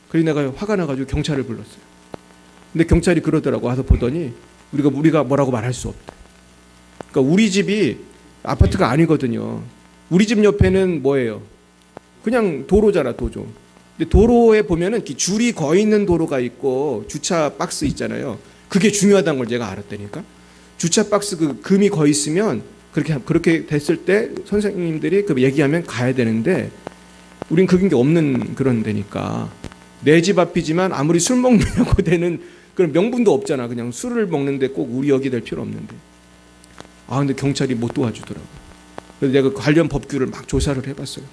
Speaker 1: 그래서 내가 화가 나가지고 경찰을 불렀어요. 근데 경찰이 그러더라고. 와서 보더니 우리가 뭐라고 말할 수 없다. 그러니까 우리 집이 아파트가 아니거든요. 우리 집 옆에는 뭐예요? 그냥 도로잖아, 도로. 근데 도로에 보면은 이렇게 줄이 거 있는 도로가 있고 주차 박스 있잖아요. 그게 중요하다는 걸 제가 알았다니까. 주차 박스 그 금이 거 있으면 그렇게 됐을 때 선생님들이 그 얘기하면 가야 되는데, 우린 그런 게 없는 그런 데니까. 내 집 앞이지만 아무리 술 먹느냐고 되는 그런 명분도 없잖아. 그냥 술을 먹는데 꼭 우리 여기 될 필요 없는데. 근데 경찰이 못 도와주더라고. 그래서 내가 관련 법규를 막 조사를 해봤어요.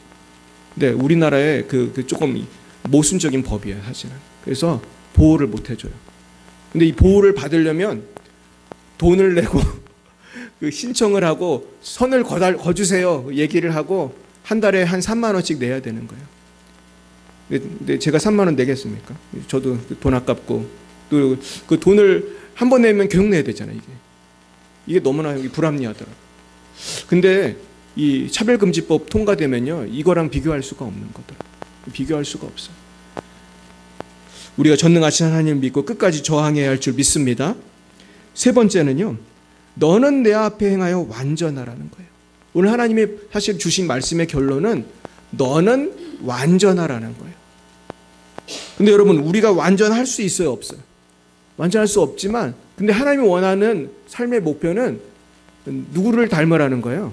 Speaker 1: 근데 우리나라에 그 조금 모순적인 법이에요, 사실은. 그래서 보호를 못 해줘요. 근데 이 보호를 받으려면 돈을 내고 그 신청을 하고 선을 거주세요 얘기를 하고 한 달에 한 3만 원씩 내야 되는 거예요. 근데 제가 3만 원 내겠습니까? 저도 돈 아깝고 또 그 돈을 한 번 내면 계속 내야 되잖아요. 이게 너무나 불합리하더라고요. 근데 이 차별금지법 통과되면요, 이거랑 비교할 수가 없는 거더라고요. 비교할 수가 없어요. 우리가 전능하신 하나님을 믿고 끝까지 저항해야 할 줄 믿습니다. 세 번째는요, 너는 내 앞에 행하여 완전하라는 거예요. 오늘 하나님이 사실 주신 말씀의 결론은 너는 완전하라는 거예요. 근데 여러분, 우리가 완전할 수 있어요, 없어요? 완전할 수 없지만, 근데 하나님이 원하는 삶의 목표는 누구를 닮으라는 거예요?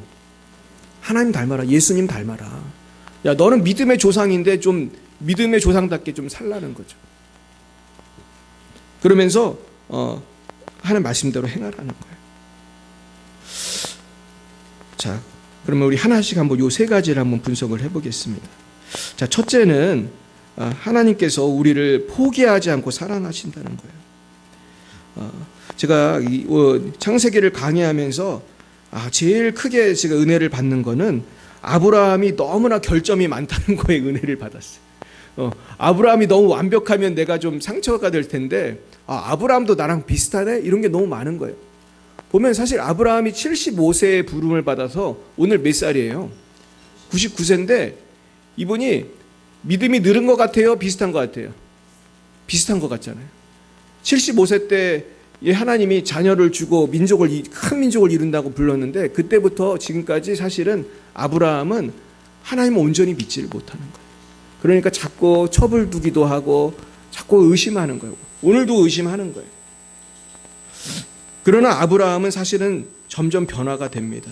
Speaker 1: 하나님 닮아라. 예수님 닮아라. 야, 너는 믿음의 조상인데 좀 믿음의 조상답게 좀 살라는 거죠. 그러면서 하나님 말씀대로 행하라는 거예요. 자, 그러면 우리 하나씩 한번 요 세 가지를 한번 분석을 해보겠습니다. 자, 첫째는 하나님께서 우리를 포기하지 않고 사랑하신다는 거예요. 제가 창세기를 강의하면서 제일 크게 제가 은혜를 받는 거는 아브라함이 너무나 결점이 많다는 거에 은혜를 받았어요. 아브라함이 너무 완벽하면 내가 좀 상처가 될 텐데, 아브라함도 나랑 비슷하네? 이런 게 너무 많은 거예요. 보면 사실 아브라함이 75세의 부름을 받아서 오늘 몇 살이에요? 99세인데 이분이 믿음이 늘은 것 같아요? 비슷한 것 같아요? 비슷한 것 같잖아요. 75세 때 하나님이 자녀를 주고 큰 민족을 이룬다고 불렀는데, 그때부터 지금까지 사실은 아브라함은 하나님을 온전히 믿지를 못하는 거예요. 그러니까 자꾸 첩을 두기도 하고 자꾸 의심하는 거예요. 오늘도 의심하는 거예요. 그러나 아브라함은 사실은 점점 변화가 됩니다.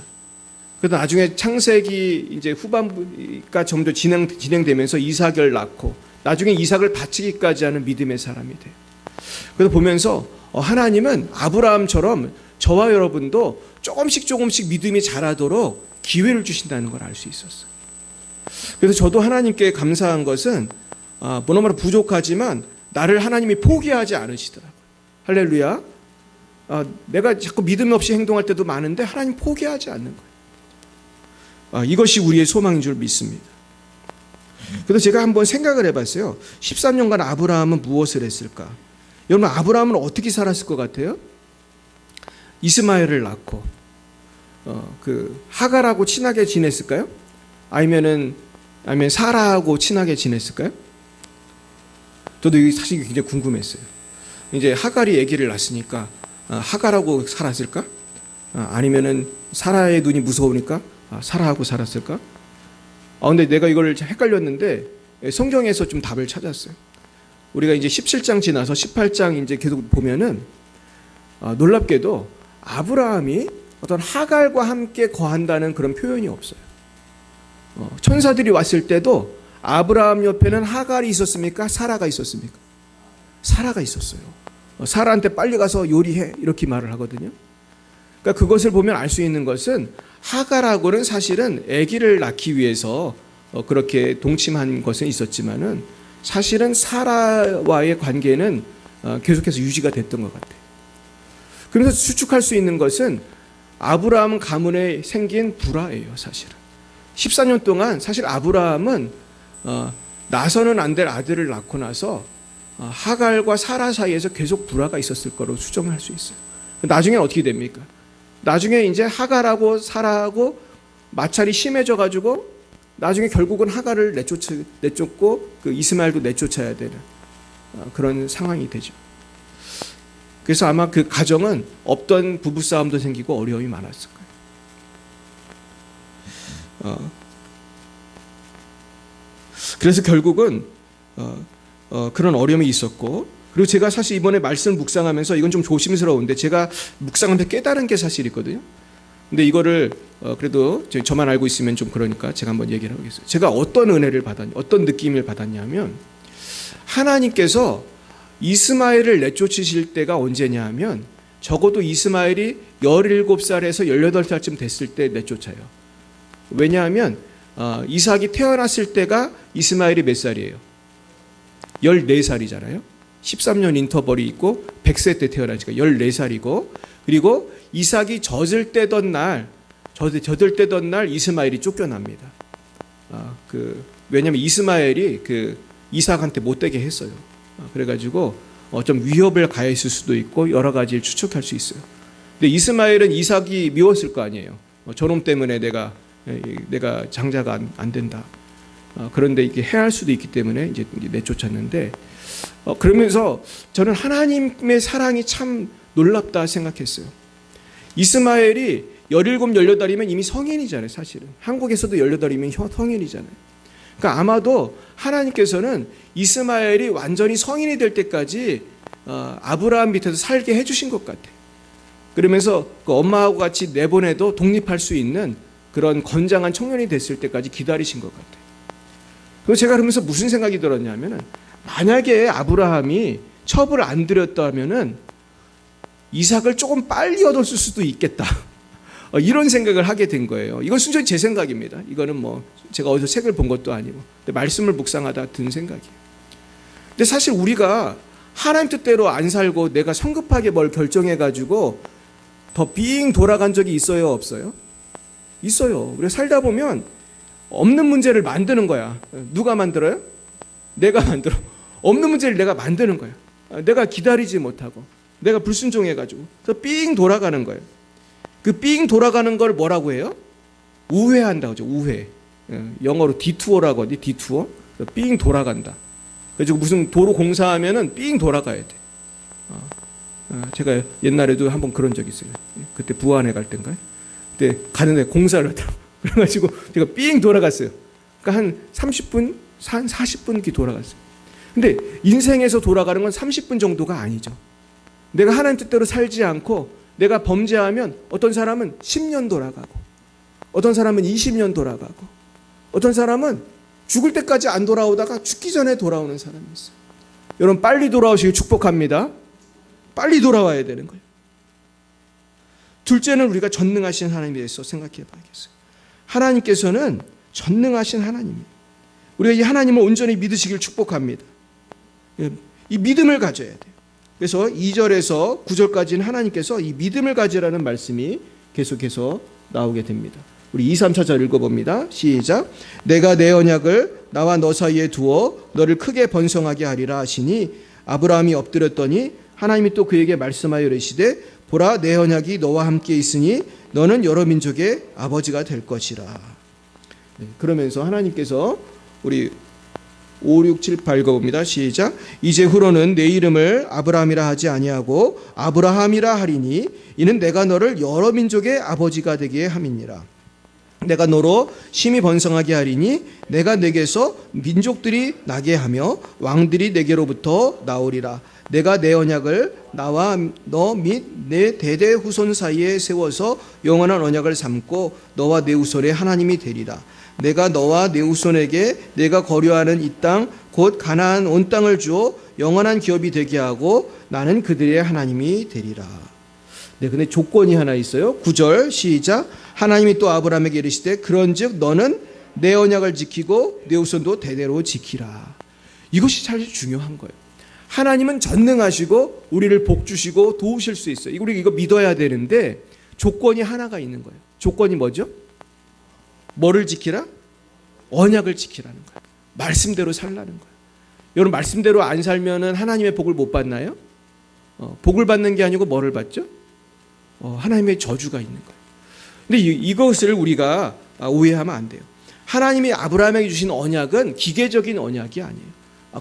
Speaker 1: 그래서 나중에 창세기 이제 후반부가 점점 진행되면서 이삭을 낳고 나중에 이삭을 바치기까지 하는 믿음의 사람이 돼요. 그래서 보면서 하나님은 아브라함처럼 저와 여러분도 조금씩 믿음이 자라도록 기회를 주신다는 걸 알 수 있었어요. 그래서 저도 하나님께 감사한 것은 뭐나마나 부족하지만 나를 하나님이 포기하지 않으시더라고요. 할렐루야. 내가 자꾸 믿음 없이 행동할 때도 많은데 하나님 포기하지 않는 거예요. 이것이 우리의 소망인 줄 믿습니다. 그래서 제가 한번 생각을 해봤어요. 13년간 아브라함은 무엇을 했을까? 여러분, 아브라함은 어떻게 살았을 것 같아요? 이스마엘을 낳고 하갈하고 친하게 지냈을까요? 아니면 사라하고 친하게 지냈을까요? 저도 이게 사실 굉장히 궁금했어요. 이제 하갈이 아기를 낳았으니까 하갈하고 살았을까? 아니면은 사라의 눈이 무서우니까 사라하고 살았을까? 근데 내가 이걸 헷갈렸는데 성경에서 좀 답을 찾았어요. 우리가 이제 17장 지나서 18장 이제 계속 보면은 놀랍게도 아브라함이 어떤 하갈과 함께 거한다는 그런 표현이 없어요. 천사들이 왔을 때도 아브라함 옆에는 하갈이 있었습니까? 사라가 있었습니까? 사라가 있었어요. 사라한테 빨리 가서 요리해 이렇게 말을 하거든요. 그러니까 그것을 보면 알 수 있는 것은 하갈하고는 사실은 아기를 낳기 위해서 그렇게 동침한 것은 있었지만은 사실은 사라와의 관계는 계속해서 유지가 됐던 것 같아요. 그래서 추측할 수 있는 것은 아브라함 가문에 생긴 불화예요, 사실은. 14년 동안 사실 아브라함은 나서는 안 될 아들을 낳고 나서 하갈과 사라 사이에서 계속 불화가 있었을 거로 추정할 수 있어요. 나중에 어떻게 됩니까? 나중에 이제 하갈하고 사라하고 마찰이 심해져 가지고 나중에 결국은 하갈을 내쫓고 그 이스마엘도 내쫓아야 되는 그런 상황이 되죠. 그래서 아마 그 가정은 없던 부부싸움도 생기고 어려움이 많았을 거예요. 그래서 결국은 그런 어려움이 있었고, 그리고 제가 사실 이번에 말씀 묵상하면서 이건 좀 조심스러운데 제가 묵상하면서 깨달은 게 사실 있거든요. 근데 이거를 그래도 저만 알고 있으면 좀 그러니까 제가 한번 얘기를 하겠어요. 제가 어떤 은혜를 받았냐, 어떤 느낌을 받았냐면 하나님께서 이스마엘을 내쫓으실 때가 언제냐 하면 적어도 이스마엘이 17살에서 18살쯤 됐을 때 내쫓아요. 왜냐하면 이삭이 태어났을 때가 이스마엘이 몇 살이에요? 14살이잖아요. 13년 인터벌이 있고 100세 때 태어나니까 14살이고, 그리고 이삭이 젖을 떼던 날 이스마엘이 쫓겨납니다. 왜냐하면 이스마엘이 그 이삭한테 못되게 했어요. 그래가지고 좀 위협을 가했을 수도 있고 여러 가지를 추측할 수 있어요. 근데 이스마엘은 이삭이 미웠을 거 아니에요. 저놈 때문에 내가 장자가 안 된다. 그런데 이게 해할 수도 있기 때문에 이제 내쫓았는데, 그러면서 저는 하나님의 사랑이 참 놀랍다 생각했어요. 이스마엘이 17, 18이면 이미 성인이잖아요, 사실은. 한국에서도 18이면 성인이잖아요. 그러니까 아마도 하나님께서는 이스마엘이 완전히 성인이 될 때까지 아브라함 밑에서 살게 해주신 것 같아요. 그러면서 그 엄마하고 같이 내보내도 독립할 수 있는 그런 건장한 청년이 됐을 때까지 기다리신 것 같아요. 그래서 제가 그러면서 무슨 생각이 들었냐면은, 만약에 아브라함이 첩을 안 들였다면은 이삭을 조금 빨리 얻었을 수도 있겠다. 이런 생각을 하게 된 거예요. 이건 순전히 제 생각입니다. 이거는 뭐 제가 어디서 책을 본 것도 아니고 말씀을 묵상하다 든 생각이에요. 근데 사실 우리가 하나님 뜻대로 안 살고 내가 성급하게 뭘 결정해가지고 더 빙 돌아간 적이 있어요, 없어요? 있어요. 우리가 살다 보면 없는 문제를 만드는 거야. 누가 만들어요? 내가 만들어. 없는 문제를 내가 만드는 거야. 내가 기다리지 못하고 내가 불순종해가지고 그래서 삥 돌아가는 거예요. 그 삥 돌아가는 걸 뭐라고 해요? 우회한다고 하죠. 우회. 영어로 디투어라고 하지. 디투어. 삥 돌아간다. 그래서 무슨 도로 공사하면은 삥 돌아가야 돼. 제가 옛날에도 한번 그런 적이 있어요. 그때 부안에 갈 때인가요? 그때 가는데 공사를 하더라고요. 그래가지고 제가 삥 돌아갔어요. 그러니까 한 30분, 한 40분 이렇게 돌아갔어요. 근데 인생에서 돌아가는 건 30분 정도가 아니죠. 내가 하나님 뜻대로 살지 않고 내가 범죄하면 어떤 사람은 10년 돌아가고, 어떤 사람은 20년 돌아가고, 어떤 사람은 죽을 때까지 안 돌아오다가 죽기 전에 돌아오는 사람이 있어요. 여러분 빨리 돌아오시길 축복합니다. 빨리 돌아와야 되는 거예요. 둘째는 우리가 전능하신 하나님에 대해서 생각해 봐야겠어요. 하나님께서는 전능하신 하나님입니다. 우리가 이 하나님을 온전히 믿으시길 축복합니다. 이 믿음을 가져야 돼요. 그래서 2절에서 9절까지는 하나님께서 이 믿음을 가지라는 말씀이 계속해서 나오게 됩니다. 우리 2, 3, 4절 읽어봅니다. 시작. 내가 내 언약을 나와 너 사이에 두어 너를 크게 번성하게 하리라 하시니 아브라함이 엎드렸더니 하나님이 또 그에게 말씀하여 이르시되 보라 내 언약이 너와 함께 있으니 너는 여러 민족의 아버지가 될 것이라. 그러면서 하나님께서 우리 5, 6, 7, 8 읽어봅니다. 시작. 이제 후로는 내 이름을 아브라함이라 하지 아니하고 아브라함이라 하리니 이는 내가 너를 여러 민족의 아버지가 되게 함이니라. 내가 너로 심히 번성하게 하리니 내가 내게서 민족들이 나게 하며 왕들이 내게로부터 나오리라. 내가 내 언약을 나와 너 및 내 대대 후손 사이에 세워서 영원한 언약을 삼고 너와 내 후손의 하나님이 되리라. 내가 너와 내 후손에게 내가 거류하는 이 땅 곧 가나안 온 땅을 주어 영원한 기업이 되게 하고 나는 그들의 하나님이 되리라. 네, 근데 조건이 하나 있어요. 9절 시작. 하나님이 또 아브라함에게 이르시되 그런즉 너는 내 언약을 지키고 내 후손도 대대로 지키라. 이것이 사실 중요한 거예요. 하나님은 전능하시고 우리를 복 주시고 도우실 수 있어요. 우리 이거 믿어야 되는데 조건이 하나가 있는 거예요. 조건이 뭐죠? 뭐를 지키라? 언약을 지키라는 거예요. 말씀대로 살라는 거예요. 여러분 말씀대로 안 살면은 하나님의 복을 못 받나요? 복을 받는 게 아니고 뭐를 받죠? 하나님의 저주가 있는 거예요. 근데 이것을 우리가 오해하면 안 돼요. 하나님이 아브라함에게 주신 언약은 기계적인 언약이 아니에요.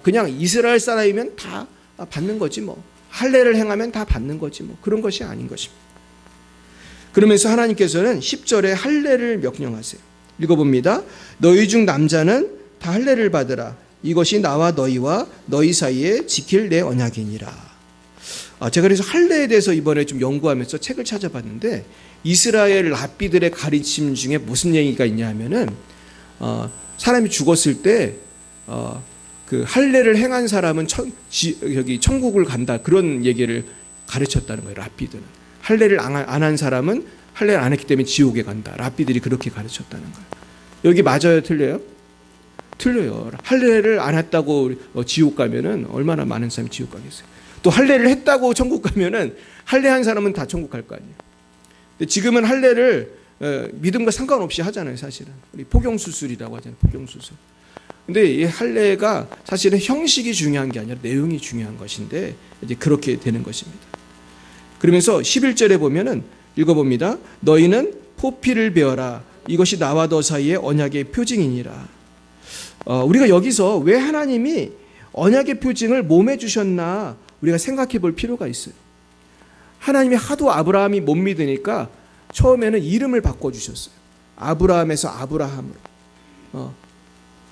Speaker 1: 그냥 이스라엘 사람이면 다 받는 거지 뭐. 할례를 행하면 다 받는 거지 뭐. 그런 것이 아닌 것입니다. 그러면서 하나님께서는 10절에 할례를 명령하세요. 읽어봅니다. 너희 중 남자는 다 할례를 받으라. 이것이 나와 너희와 너희 사이에 지킬 내 언약이니라. 제가 그래서 할례에 대해서 이번에 좀 연구하면서 책을 찾아봤는데 이스라엘 랍비들의 가르침 중에 무슨 얘기가 있냐 하면은 사람이 죽었을 때 그 할례를 행한 사람은 천국을 간다 그런 얘기를 가르쳤다는 거예요. 랍비들은 할례를 안 한 사람은 할례를 안 했기 때문에 지옥에 간다. 랍비들이 그렇게 가르쳤다는 거예요. 여기 맞아요, 틀려요? 틀려요. 할례를 안 했다고 지옥 가면은 얼마나 많은 사람이 지옥 가겠어요. 또 할례를 했다고 천국 가면은 할례한 사람은 다 천국 갈 거 아니에요. 근데 지금은 할례를 믿음과 상관없이 하잖아요, 사실은. 우리 포경수술이라고 하잖아요, 포경수술. 근데 이 할례가 사실은 형식이 중요한 게 아니라 내용이 중요한 것인데 이제 그렇게 되는 것입니다. 그러면서 11절에 보면은 읽어봅니다. 너희는 포피를 베어라. 이것이 나와 너 사이의 언약의 표징이니라. 우리가 여기서 왜 하나님이 언약의 표징을 몸에 주셨나 우리가 생각해 볼 필요가 있어요. 하나님이 하도 아브라함이 못 믿으니까 처음에는 이름을 바꿔주셨어요. 아브라함에서 아브라함으로.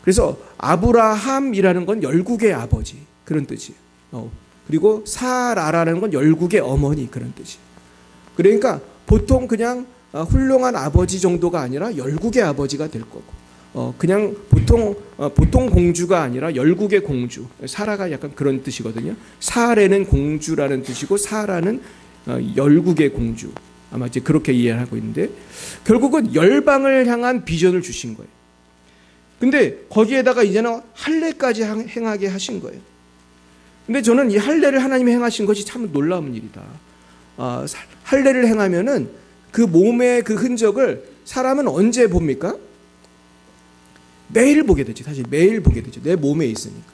Speaker 1: 그래서 아브라함이라는 건 열국의 아버지 그런 뜻이에요. 그리고 사라라는 건 열국의 어머니 그런 뜻이에요. 그러니까 보통 그냥 훌륭한 아버지 정도가 아니라 열국의 아버지가 될 거고 그냥 보통 공주가 아니라 열국의 공주. 사라가 약간 그런 뜻이거든요. 사레는 공주라는 뜻이고 사라는 열국의 공주. 아마 이제 그렇게 이해를 하고 있는데 결국은 열방을 향한 비전을 주신 거예요. 근데 거기에다가 이제는 할례까지 행하게 하신 거예요. 근데 저는 이 할례를 하나님이 행하신 것이 참 놀라운 일이다. 할례를 행하면은 그 몸의 그 흔적을 사람은 언제 봅니까? 매일 보게 되죠. 사실 매일 보게 되죠. 내 몸에 있으니까.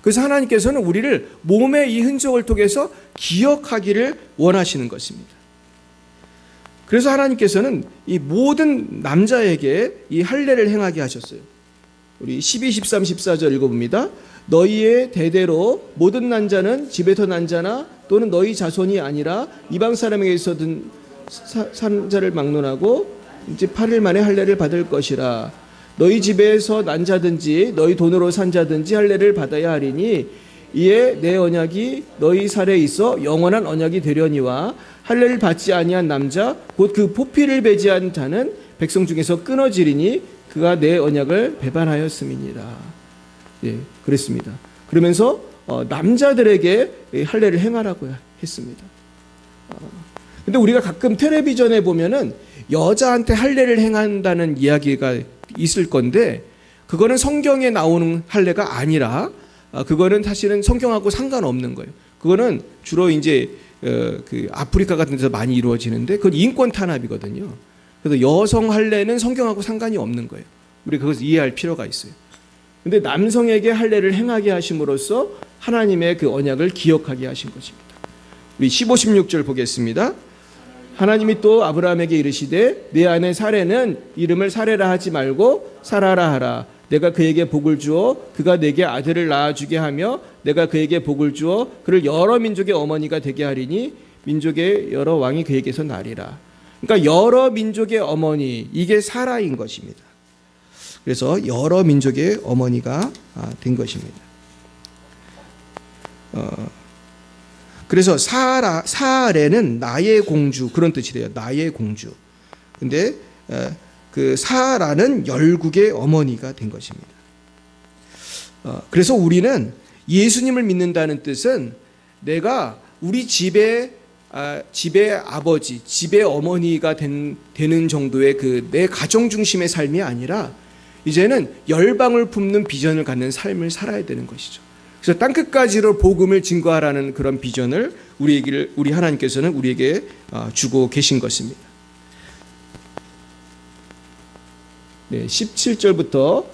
Speaker 1: 그래서 하나님께서는 우리를 몸의 이 흔적을 통해서 기억하기를 원하시는 것입니다. 그래서 하나님께서는 이 모든 남자에게 이 할례를 행하게 하셨어요. 우리 12, 13, 14절 읽어봅니다. 너희의 대대로 모든 난자는 집에서 난 자나 또는 너희 자손이 아니라 이방 사람에게서 산 자를 막론하고 이제 8일 만에 할례를 받을 것이라. 너희 집에서 난 자든지 너희 돈으로 산 자든지 할례를 받아야 하리니 이에 내 언약이 너희 살에 있어 영원한 언약이 되려니와 할례를 받지 아니한 남자 곧 그 포피를 배제한 자는 백성 중에서 끊어지리니 그가 내 언약을 배반하였음이니라. 예, 그랬습니다. 그러면서 남자들에게 할례를 행하라고 했습니다. 근데 우리가 가끔 텔레비전에 보면은 여자한테 할례를 행한다는 이야기가 있을 건데 그거는 성경에 나오는 할례가 아니라 그거는 사실은 성경하고 상관없는 거예요. 그거는 주로 이제 그 아프리카 같은 데서 많이 이루어지는데 그건 인권 탄압이거든요. 그래서 여성 할례는 성경하고 상관이 없는 거예요. 우리 그것을 이해할 필요가 있어요. 근데 남성에게 할례를 행하게 하심으로써 하나님의 그 언약을 기억하게 하신 것입니다. 우리 15, 16절 보겠습니다. 하나님이 또 아브라함에게 이르시되 내 아내 사레는 이름을 사레라 하지 말고 사라라 하라. 내가 그에게 복을 주어 그가 내게 아들을 낳아주게 하며 내가 그에게 복을 주어 그를 여러 민족의 어머니가 되게 하리니 민족의 여러 왕이 그에게서 나리라. 그러니까 여러 민족의 어머니, 이게 사라인 것입니다. 그래서 여러 민족의 어머니가 된 것입니다. 그래서 사아레는 나의 공주 그런 뜻이 돼요. 나의 공주. 근데 그 사아라는 열국의 어머니가 된 것입니다. 그래서 우리는 예수님을 믿는다는 뜻은 내가 우리 집의 아버지, 집의 어머니가 되는 정도의 그 내 가정 중심의 삶이 아니라 이제는 열방을 품는 비전을 갖는 삶을 살아야 되는 것이죠. 그래서 땅끝까지로 복음을 증거하라는 그런 비전을 우리 하나님께서는 우리에게 주고 계신 것입니다. 네, 17절부터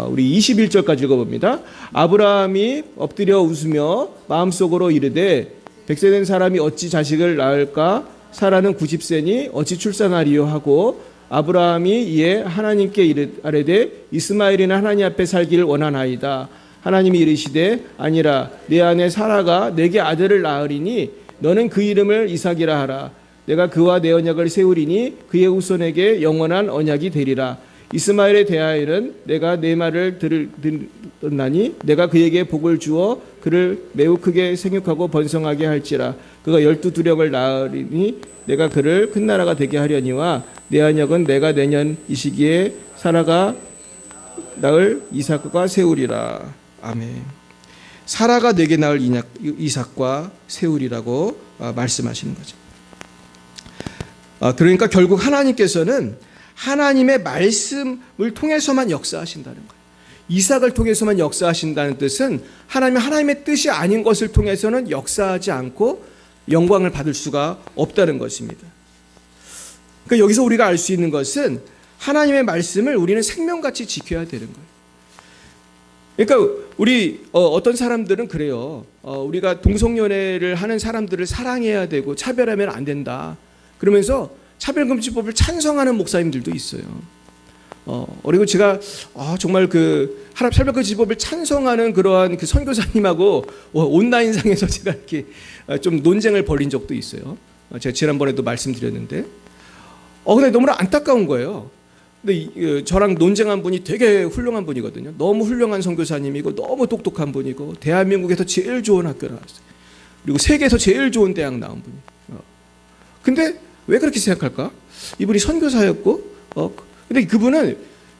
Speaker 1: 우리 21절까지 읽어봅니다. 아브라함이 엎드려 웃으며 마음속으로 이르되 100세 된 사람이 어찌 자식을 낳을까? 사라는 90세니 어찌 출산하리요 하고 아브라함이 이에 하나님께 아뢰되 이스마엘이는 하나님 앞에 살기를 원하나이다. 하나님이 이르시되 아니라 내 아내 사라가 내게 아들을 낳으리니 너는 그 이름을 이삭이라 하라. 내가 그와 내 언약을 세우리니 그의 후손에게 영원한 언약이 되리라. 이스마엘에 대하여는 내가 내 말을 듣나니 내가 그에게 복을 주어 그를 매우 크게 생육하고 번성하게 할지라. 그가 12두령을 낳으리니 내가 그를 큰 나라가 되게 하려니와 내 언약은 내가 내년 이 시기에 사라가 낳을 이삭과 세우리라. 아멘. 사라가 내게 낳을 이삭과 세우리라고 말씀하시는 거죠. 그러니까 결국 하나님께서는 하나님의 말씀을 통해서만 역사하신다는 거예요. 이삭을 통해서만 역사하신다는 뜻은 하나님의 뜻이 아닌 것을 통해서는 역사하지 않고 영광을 받을 수가 없다는 것입니다. 그러니까 여기서 우리가 알 수 있는 것은 하나님의 말씀을 우리는 생명같이 지켜야 되는 거예요. 그러니까 우리 어떤 사람들은 그래요. 우리가 동성연애를 하는 사람들을 사랑해야 되고 차별하면 안 된다. 그러면서 차별금지법을 찬성하는 목사님들도 있어요. 그리고 제가 정말 그 차별금지법을 찬성하는 그러한 그 선교사님하고 온라인상에서 제가 이렇게 좀 논쟁을 벌인 적도 있어요. 제가 지난번에도 말씀드렸는데, 근데 너무나 안타까운 거예요. 근데 저랑 논쟁한 분이 되게 훌륭한 분이거든요. 너무 훌륭한 선교사님이고 너무 똑똑한 분이고 대한민국에서 제일 좋은 학교 나왔어요. 그리고 세계에서 제일 좋은 대학 나온 분이. 근데 왜 그렇게 생각할까? 이분이 선교사였고, 근데 그분은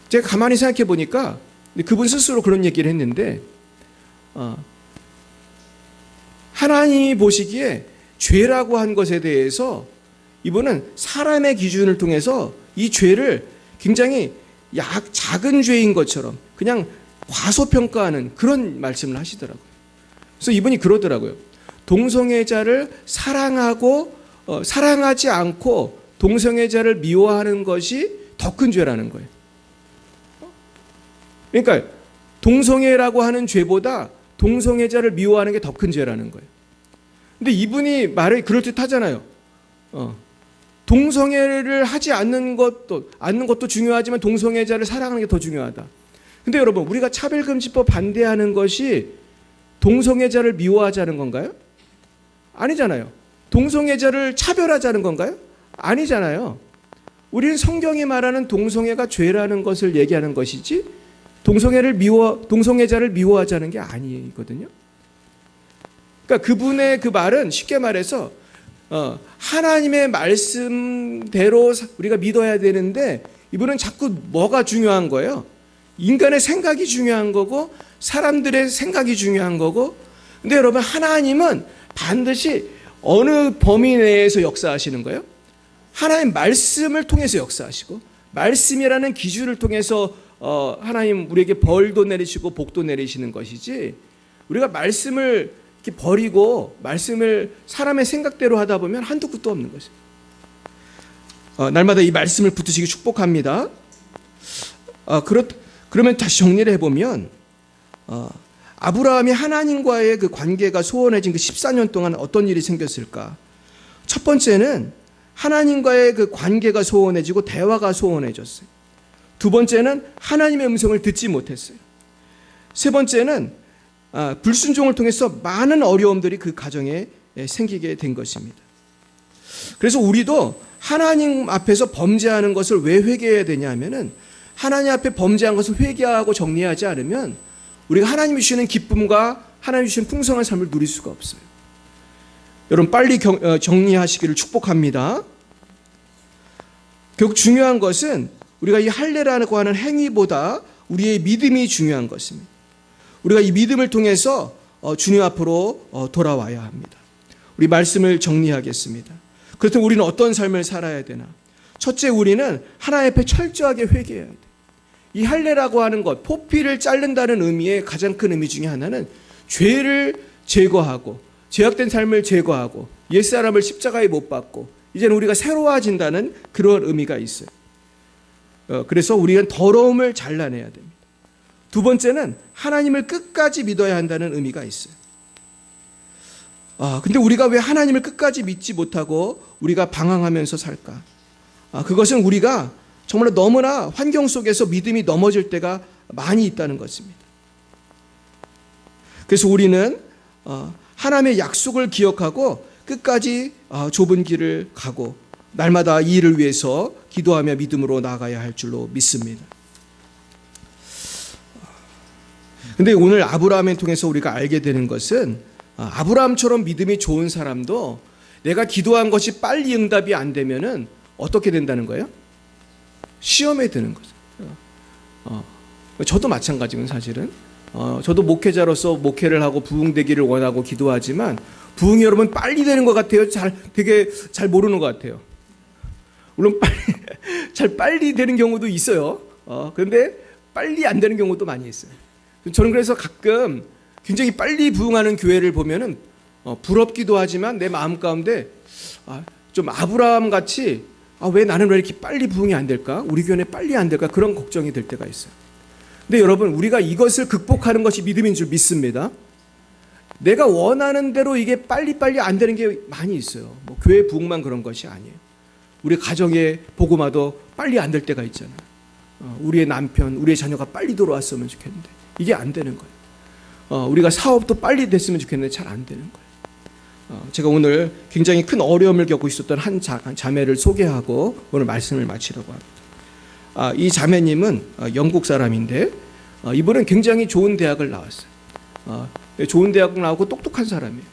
Speaker 1: 제가 가만히 생각해 보니까 그분 스스로 그런 얘기를 했는데, 하나님이 보시기에 죄라고 한 것에 대해서 이분은 사람의 기준을 통해서 이 죄를 굉장히 작은 죄인 것처럼 그냥 과소평가하는 그런 말씀을 하시더라고요. 그래서 이분이 그러더라고요. 동성애자를 사랑하지 않고 동성애자를 미워하는 것이 더 큰 죄라는 거예요. 그러니까 동성애라고 하는 죄보다 동성애자를 미워하는 게 더 큰 죄라는 거예요. 근데 이분이 말을 그럴듯하잖아요. 동성애를 하지 않는 것도 중요하지만 동성애자를 사랑하는 게 더 중요하다. 근데 여러분, 우리가 차별금지법 반대하는 것이 동성애자를 미워하자는 건가요? 아니잖아요. 동성애자를 차별하자는 건가요? 아니잖아요. 우리는 성경이 말하는 동성애가 죄라는 것을 얘기하는 것이지 동성애자를 미워하자는 게 아니거든요. 그러니까 그분의 그 말은 쉽게 말해서 하나님의 말씀대로 우리가 믿어야 되는데 이분은 자꾸 뭐가 중요한 거예요? 인간의 생각이 중요한 거고 사람들의 생각이 중요한 거고. 근데 여러분, 하나님은 반드시 어느 범위 내에서 역사하시는 거예요? 하나님 말씀을 통해서 역사하시고 말씀이라는 기준을 통해서 하나님 우리에게 벌도 내리시고 복도 내리시는 것이지, 우리가 말씀을 이렇게 버리고 말씀을 사람의 생각대로 하다 보면 한두 끝도 없는 것이에요. 날마다 이 말씀을 붙드시기 축복합니다. 그러면 다시 정리를 해보면 아브라함이 하나님과의 그 관계가 소원해진 그 14년 동안 어떤 일이 생겼을까? 첫 번째는 하나님과의 그 관계가 소원해지고 대화가 소원해졌어요. 두 번째는 하나님의 음성을 듣지 못했어요. 세 번째는 불순종을 통해서 많은 어려움들이 그 가정에 생기게 된 것입니다. 그래서 우리도 하나님 앞에서 범죄하는 것을 왜 회개해야 되냐 하면은, 하나님 앞에 범죄한 것을 회개하고 정리하지 않으면 우리가 하나님이 주시는 기쁨과 하나님이 주시는 풍성한 삶을 누릴 수가 없어요. 여러분 빨리 정리하시기를 축복합니다. 결국 중요한 것은 우리가 이 할례라고 하는 행위보다 우리의 믿음이 중요한 것입니다. 우리가 이 믿음을 통해서 주님 앞으로 돌아와야 합니다. 우리 말씀을 정리하겠습니다. 그렇다면 우리는 어떤 삶을 살아야 되나? 첫째, 우리는 하나님 앞에 철저하게 회개해야 돼요. 이 할례라고 하는 것, 포피를 자른다는 의미의 가장 큰 의미 중에 하나는 죄를 제거하고 죄악된 삶을 제거하고 옛사람을 십자가에 못 박고 이제는 우리가 새로워진다는 그런 의미가 있어요. 그래서 우리는 더러움을 잘라내야 됩니다. 두 번째는 하나님을 끝까지 믿어야 한다는 의미가 있어요. 근데 우리가 왜 하나님을 끝까지 믿지 못하고 우리가 방황하면서 살까? 그것은 우리가 정말 너무나 환경 속에서 믿음이 넘어질 때가 많이 있다는 것입니다. 그래서 우리는 하나님의 약속을 기억하고 끝까지 좁은 길을 가고 날마다 이 일을 위해서 기도하며 믿음으로 나아가야 할 줄로 믿습니다. 근데 오늘 아브라함을 통해서 우리가 알게 되는 것은 아브라함처럼 믿음이 좋은 사람도 내가 기도한 것이 빨리 응답이 안 되면은 어떻게 된다는 거예요? 시험에 드는 거죠. 저도 마찬가지군 사실은. 저도 목회자로서 목회를 하고 부흥되기를 원하고 기도하지만 부흥이 여러분 빨리 되는 것 같아요? 되게 잘 모르는 것 같아요. 물론 빨리 되는 경우도 있어요. 그런데 빨리 안 되는 경우도 많이 있어요. 저는 그래서 가끔 굉장히 빨리 부흥하는 교회를 보면은 부럽기도 하지만 내 마음 가운데 좀 아브라함 같이 왜 나는 왜 이렇게 빨리 부흥이 안 될까? 우리 교회는 빨리 안 될까? 그런 걱정이 될 때가 있어요. 근데 여러분, 우리가 이것을 극복하는 것이 믿음인 줄 믿습니다. 내가 원하는 대로 이게 빨리빨리 안 되는 게 많이 있어요. 뭐 교회 부흥만 그런 것이 아니에요. 우리 가정의 복음화도 빨리 안 될 때가 있잖아요. 우리의 남편, 우리의 자녀가 빨리 돌아왔으면 좋겠는데 이게 안 되는 거예요. 우리가 사업도 빨리 됐으면 좋겠는데 잘 안 되는 거예요. 제가 오늘 굉장히 큰 어려움을 겪고 있었던 한 자매를 소개하고 오늘 말씀을 마치려고 합니다. 이 자매님은 영국 사람인데 이분은 굉장히 좋은 대학을 나왔어요. 좋은 대학 나오고 똑똑한 사람이에요.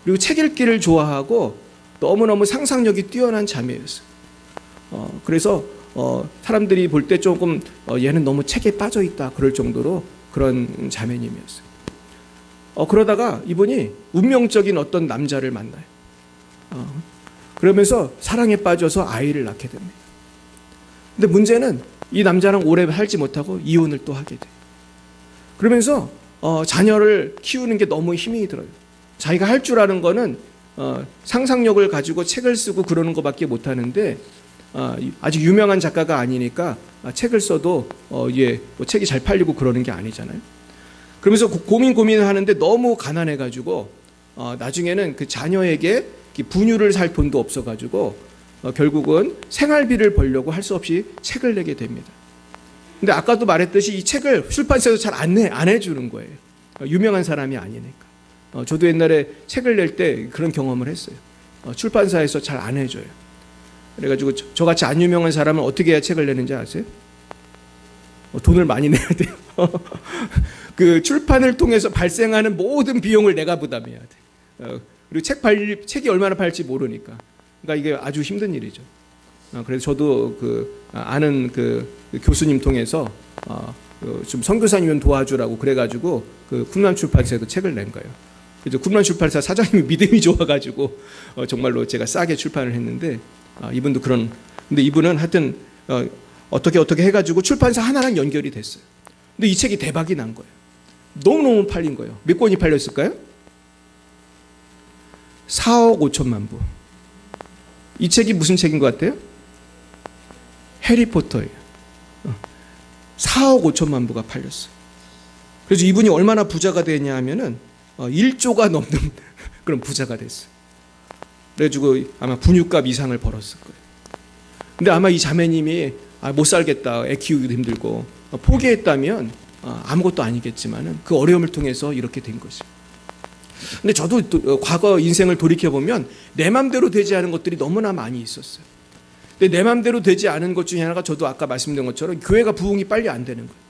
Speaker 1: 그리고 책 읽기를 좋아하고 너무너무 상상력이 뛰어난 자매였어요. 그래서 사람들이 볼 때 조금 얘는 너무 책에 빠져 있다 그럴 정도로 그런 자매님이었어요. 그러다가 이분이 운명적인 어떤 남자를 만나요. 그러면서 사랑에 빠져서 아이를 낳게 됩니다. 근데 문제는 이 남자랑 오래 살지 못하고 이혼을 또 하게 돼요. 그러면서 자녀를 키우는 게 너무 힘이 들어요. 자기가 할 줄 아는 거는 상상력을 가지고 책을 쓰고 그러는 것밖에 못하는데 아직 유명한 작가가 아니니까 책을 써도 이게 뭐 책이 잘 팔리고 그러는 게 아니잖아요. 그러면서 고민을 하는데 너무 가난해가지고 나중에는 그 자녀에게 분유를 살 돈도 없어가지고 결국은 생활비를 벌려고 할 수 없이 책을 내게 됩니다. 근데 아까도 말했듯이 이 책을 출판사에서 잘 안 해주는 거예요. 유명한 사람이 아니니까. 저도 옛날에 책을 낼 때 그런 경험을 했어요. 출판사에서 잘 안 해줘요. 그래가지고 저같이 안 유명한 사람은 어떻게 해야 책을 내는지 아세요? 돈을 많이 내야 돼요. 그 출판을 통해서 발생하는 모든 비용을 내가 부담해야 돼. 그리고 책이 얼마나 팔지 모르니까. 그러니까 이게 아주 힘든 일이죠. 그래서 저도 아는 교수님 통해서 좀 선교사님 도와주라고 그래가지고 쿰란 출판사에도 책을 낸 거예요. 그래서 쿰란 출판사 사장님이 믿음이 좋아가지고 정말로 제가 싸게 출판을 했는데 이분도 근데 이분은 하여튼 어떻게 해가지고 출판사 하나랑 연결이 됐어요. 근데 이 책이 대박이 난 거예요. 너무너무 팔린 거예요. 몇 권이 팔렸을까요? 4억 5천만 부. 이 책이 무슨 책인 것 같아요? 해리포터예요. 4억 5천만 부가 팔렸어요. 그래서 이분이 얼마나 부자가 되냐 하면은 1조가 넘는 그런 부자가 됐어요. 그래가지고 아마 분유값 이상을 벌었을 거예요. 근데 아마 이 자매님이 못 살겠다, 애 키우기도 힘들고 포기했다면 아무것도 아니겠지만은 그 어려움을 통해서 이렇게 된 거죠. 근데 저도 과거 인생을 돌이켜보면 내 맘대로 되지 않은 것들이 너무나 많이 있었어요. 근데 내 맘대로 되지 않은 것 중에 하나가 저도 아까 말씀드린 것처럼 교회가 부흥이 빨리 안 되는 거예요.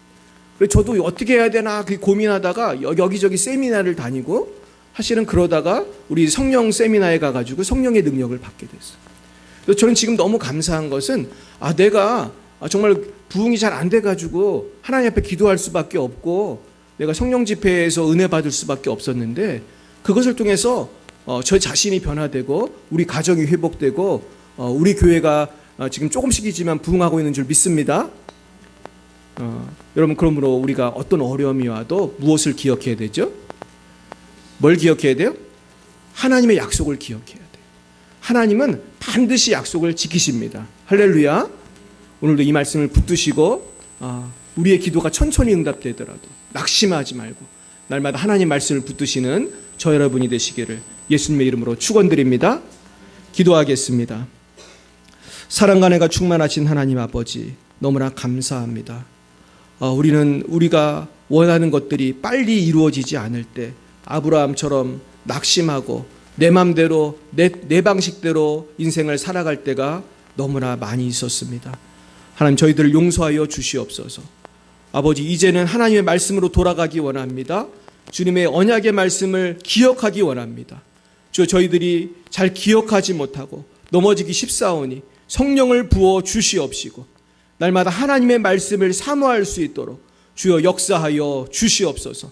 Speaker 1: 그래서 저도 어떻게 해야 되나 고민하다가 여기저기 세미나를 다니고 사실은 그러다가 우리 성령 세미나에 가가지고 성령의 능력을 받게 됐어요. 그래서 저는 지금 너무 감사한 것은 내가 정말 부흥이 잘 안 돼가지고 하나님 앞에 기도할 수밖에 없고 내가 성령 집회에서 은혜 받을 수밖에 없었는데 그것을 통해서 저 자신이 변화되고 우리 가정이 회복되고 우리 교회가 지금 조금씩이지만 부흥하고 있는 줄 믿습니다. 여러분, 그러므로 우리가 어떤 어려움이 와도 무엇을 기억해야 되죠? 뭘 기억해야 돼요? 하나님의 약속을 기억해야 돼요. 하나님은 반드시 약속을 지키십니다. 할렐루야. 오늘도 이 말씀을 붙드시고 우리의 기도가 천천히 응답되더라도 낙심하지 말고 날마다 하나님 말씀을 붙드시는 저 여러분이 되시기를 예수님의 이름으로 축원드립니다. 기도하겠습니다. 사랑과 은혜가 충만하신 하나님 아버지, 너무나 감사합니다. 우리가 원하는 것들이 빨리 이루어지지 않을 때 아브라함처럼 낙심하고 내 맘대로 내 방식대로 인생을 살아갈 때가 너무나 많이 있었습니다. 하나님, 저희들을 용서하여 주시옵소서. 아버지, 이제는 하나님의 말씀으로 돌아가기 원합니다. 주님의 언약의 말씀을 기억하기 원합니다. 저희들이 잘 기억하지 못하고 넘어지기 쉽사오니 성령을 부어 주시옵시고 날마다 하나님의 말씀을 사모할 수 있도록 주여 역사하여 주시옵소서.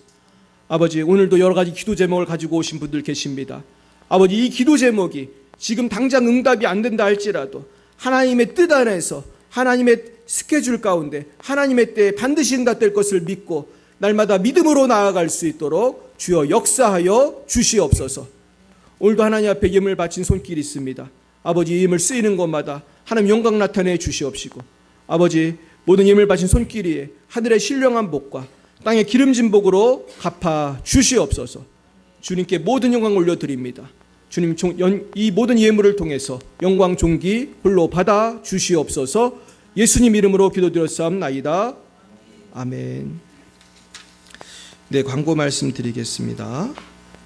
Speaker 1: 아버지, 오늘도 여러 가지 기도 제목을 가지고 오신 분들 계십니다. 아버지, 이 기도 제목이 지금 당장 응답이 안 된다 할지라도 하나님의 뜻 안에서 하나님의 스케줄 가운데 하나님의 때에 반드시 응답될 것을 믿고 날마다 믿음으로 나아갈 수 있도록 주여 역사하여 주시옵소서. 오늘도 하나님 앞에 예물 바친 손길이 있습니다. 아버지, 예물 쓰이는 곳마다 하나님 영광 나타내 주시옵시고 아버지, 모든 예물 바친 손길이에 하늘의 신령한 복과 땅의 기름진 복으로 갚아 주시옵소서. 주님께 모든 영광 올려드립니다. 주님, 이 모든 예물을 통해서 영광 존귀 홀로 받아 주시옵소서. 예수님 이름으로 기도드렸사옵나이다. 아멘. 네, 광고 말씀드리겠습니다.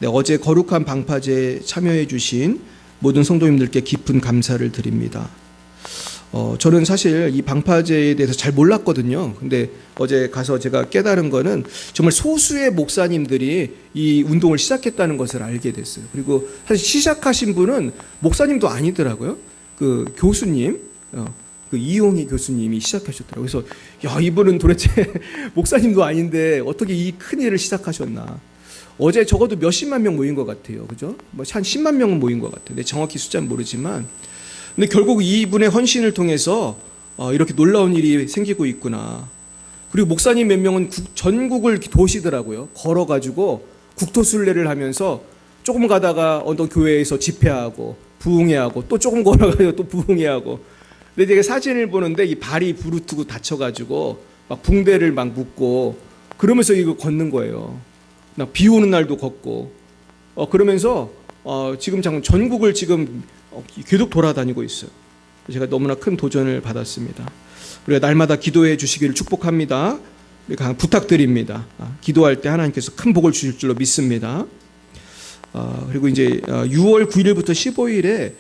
Speaker 1: 네, 어제 거룩한 방파제에 참여해 주신 모든 성도님들께 깊은 감사를 드립니다. 저는 사실 이 방파제에 대해서 잘 몰랐거든요. 근데 어제 가서 제가 깨달은 거는 정말 소수의 목사님들이 이 운동을 시작했다는 것을 알게 됐어요. 그리고 사실 시작하신 분은 목사님도 아니더라고요. 그 교수님, 그 이용희 교수님이 시작하셨더라고요. 그래서 야, 이분은 도대체 목사님도 아닌데 어떻게 이 큰 일을 시작하셨나. 어제 적어도 몇십만 명 모인 것 같아요. 그죠? 뭐 한 10만 명은 모인 것 같아요. 정확히 숫자는 모르지만. 근데 결국 이분의 헌신을 통해서 이렇게 놀라운 일이 생기고 있구나. 그리고 목사님 몇 명은 전국을 도시더라고요. 걸어가지고 국토순례를 하면서 조금 가다가 어떤 교회에서 집회하고 부흥회하고 또 조금 걸어가지고 또 부흥회하고. 근데 제가 사진을 보는데 이 발이 부르트고 다쳐가지고 막 붕대를 막 묶고 그러면서 이거 걷는 거예요. 비 오는 날도 걷고. 그러면서 지금 전국을 지금 계속 돌아다니고 있어요. 제가 너무나 큰 도전을 받았습니다. 우리가 날마다 기도해 주시기를 축복합니다. 우리가 부탁드립니다. 기도할 때 하나님께서 큰 복을 주실 줄로 믿습니다. 그리고 이제 6월 9일부터 15일에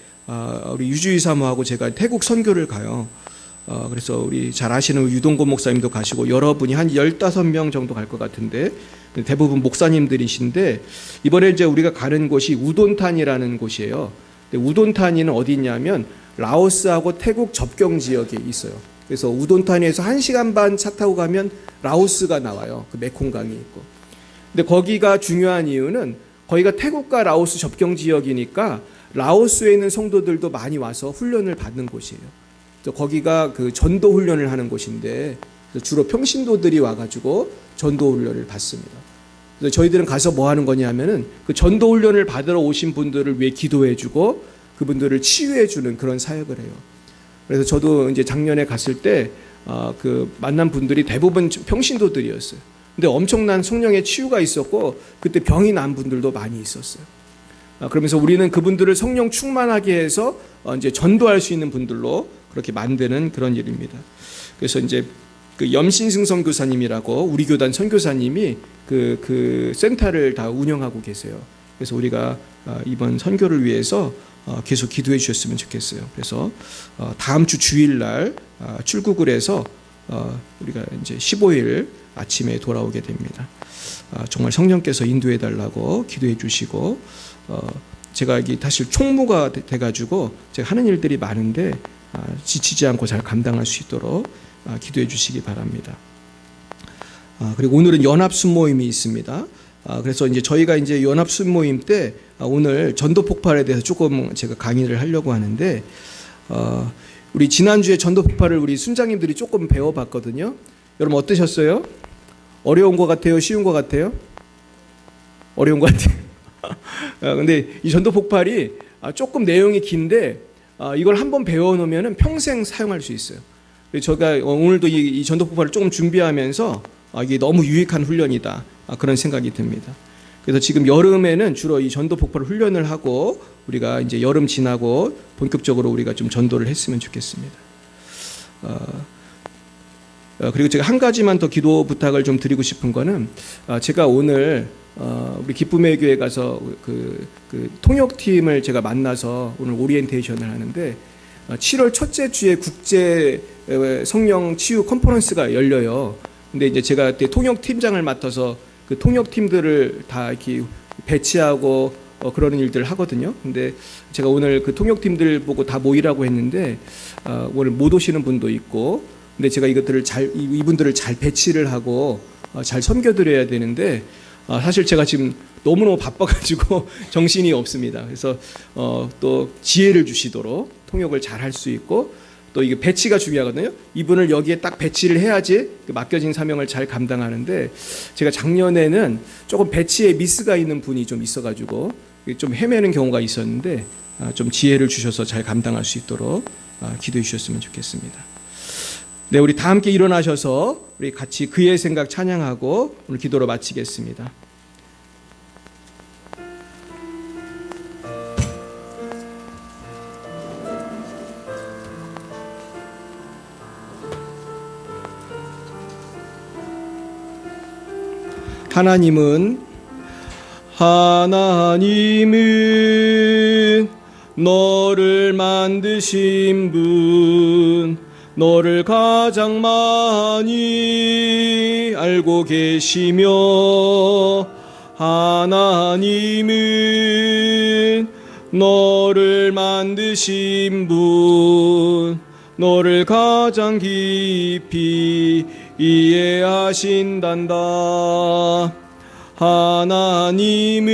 Speaker 1: 우리 유주희 사모하고 제가 태국 선교를 가요. 그래서 우리 잘 아시는 유동건 목사님도 가시고 여러분이 한 15명 정도 갈 것 같은데 대부분 목사님들이신데 이번에 이제 우리가 가는 곳이 우돈탄이라는 곳이에요. 우돈탄이는 어디 있냐면 라오스하고 태국 접경 지역에 있어요. 그래서 우돈탄에서 1시간 반 차 타고 가면 라오스가 나와요. 그 메콩강이 있고. 근데 거기가 중요한 이유는 거기가 태국과 라오스 접경 지역이니까 라오스에 있는 성도들도 많이 와서 훈련을 받는 곳이에요. 그래서 거기가 그 전도 훈련을 하는 곳인데 주로 평신도들이 와가지고 전도 훈련을 받습니다. 그래서 저희들은 가서 뭐 하는 거냐면은 그 전도 훈련을 받으러 오신 분들을 위해 기도해주고 그분들을 치유해주는 그런 사역을 해요. 그래서 저도 이제 작년에 갔을 때 그 만난 분들이 대부분 평신도들이었어요. 근데 엄청난 성령의 치유가 있었고 그때 병이 난 분들도 많이 있었어요. 그러면서 우리는 그분들을 성령 충만하게 해서 이제 전도할 수 있는 분들로 그렇게 만드는 그런 일입니다. 그래서 이제 그 염신승 선교사님이라고 우리 교단 선교사님이 그 센터를 다 운영하고 계세요. 그래서 우리가 이번 선교를 위해서 계속 기도해 주셨으면 좋겠어요. 그래서 다음 주 주일날 출국을 해서 우리가 이제 15일 아침에 돌아오게 됩니다. 정말 성령께서 인도해 달라고 기도해 주시고 제가 이게 사실 총무가 돼가지고 제가 하는 일들이 많은데 지치지 않고 잘 감당할 수 있도록 기도해 주시기 바랍니다. 그리고 오늘은 연합 순모임이 있습니다. 그래서 이제 저희가 이제 연합 순모임 때 오늘 전도 폭발에 대해서 조금 제가 강의를 하려고 하는데 우리 지난주에 전도 폭발을 우리 순장님들이 조금 배워봤거든요. 여러분 어떠셨어요? 어려운 것 같아요? 쉬운 것 같아요? 어려운 것 같아요. 근데 이 전도 폭발이 조금 내용이 긴데 이걸 한번 배워놓으면 평생 사용할 수 있어요. 제가 오늘도 이 전도 폭발을 조금 준비하면서 이게 너무 유익한 훈련이다 그런 생각이 듭니다. 그래서 지금 여름에는 주로 이 전도 폭발 훈련을 하고 우리가 이제 여름 지나고 본격적으로 우리가 좀 전도를 했으면 좋겠습니다. 그리고 제가 한 가지만 더 기도 부탁을 좀 드리고 싶은 거는 제가 오늘 우리 기쁨의 교회 가서 그 통역팀을 제가 만나서 오늘 오리엔테이션을 하는데 7월 첫째 주에 국제 성령 치유 컨퍼런스가 열려요. 근데 이제 제가 그때 통역팀장을 맡아서 그 통역팀들을 다 이렇게 배치하고 그러는 일들을 하거든요. 근데 제가 오늘 그 통역팀들 보고 다 모이라고 했는데 오늘 못 오시는 분도 있고, 근데 제가 이분들을 잘 배치를 하고 잘 섬겨드려야 되는데 사실 제가 지금 너무너무 바빠가지고 정신이 없습니다. 그래서 또 지혜를 주시도록 통역을 잘 할 수 있고, 또 이게 배치가 중요하거든요. 이분을 여기에 딱 배치를 해야지 맡겨진 사명을 잘 감당하는데, 제가 작년에는 조금 배치에 미스가 있는 분이 좀 있어가지고 좀 헤매는 경우가 있었는데 좀 지혜를 주셔서 잘 감당할 수 있도록 기도해 주셨으면 좋겠습니다. 네, 우리 다 함께 일어나셔서 우리 같이 그의 생각 찬양하고 오늘 기도로 마치겠습니다. 하나님은 너를 만드신 분, 너를 가장 많이 알고 계시며, 하나님은 너를 만드신 분, 너를 가장 깊이 이해하신단다. 하나님은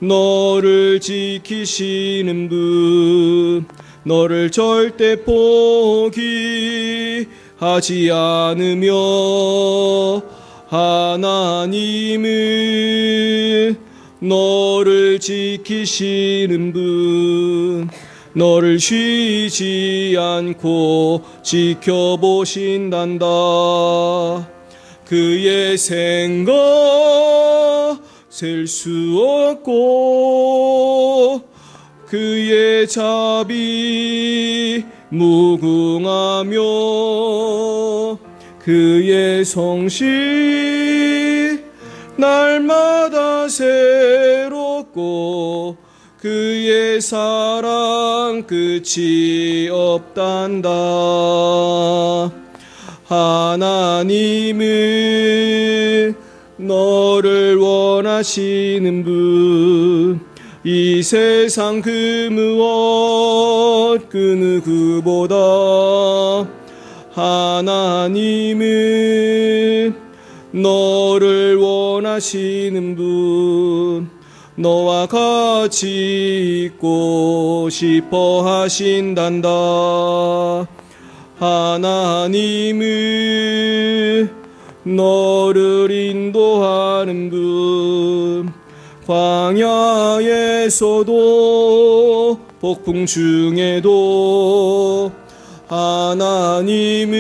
Speaker 1: 너를 지키시는 분, 너를 절대 포기하지 않으며, 하나님은 너를 지키시는 분, 너를 쉬지 않고 지켜보신단다. 그의 생각 셀 수 없고, 그의 자비 무궁하며, 그의 성실 날마다 새롭고, 그의 사랑 끝이 없단다. 하나님은 너를 원하시는 분, 이 세상 그 무엇 그 누구보다 하나님은 너를 원하시는 분, 너와 같이 있고 싶어 하신단다. 하나님은 너를 인도하는 분, 광야에서도 폭풍 중에도 하나님은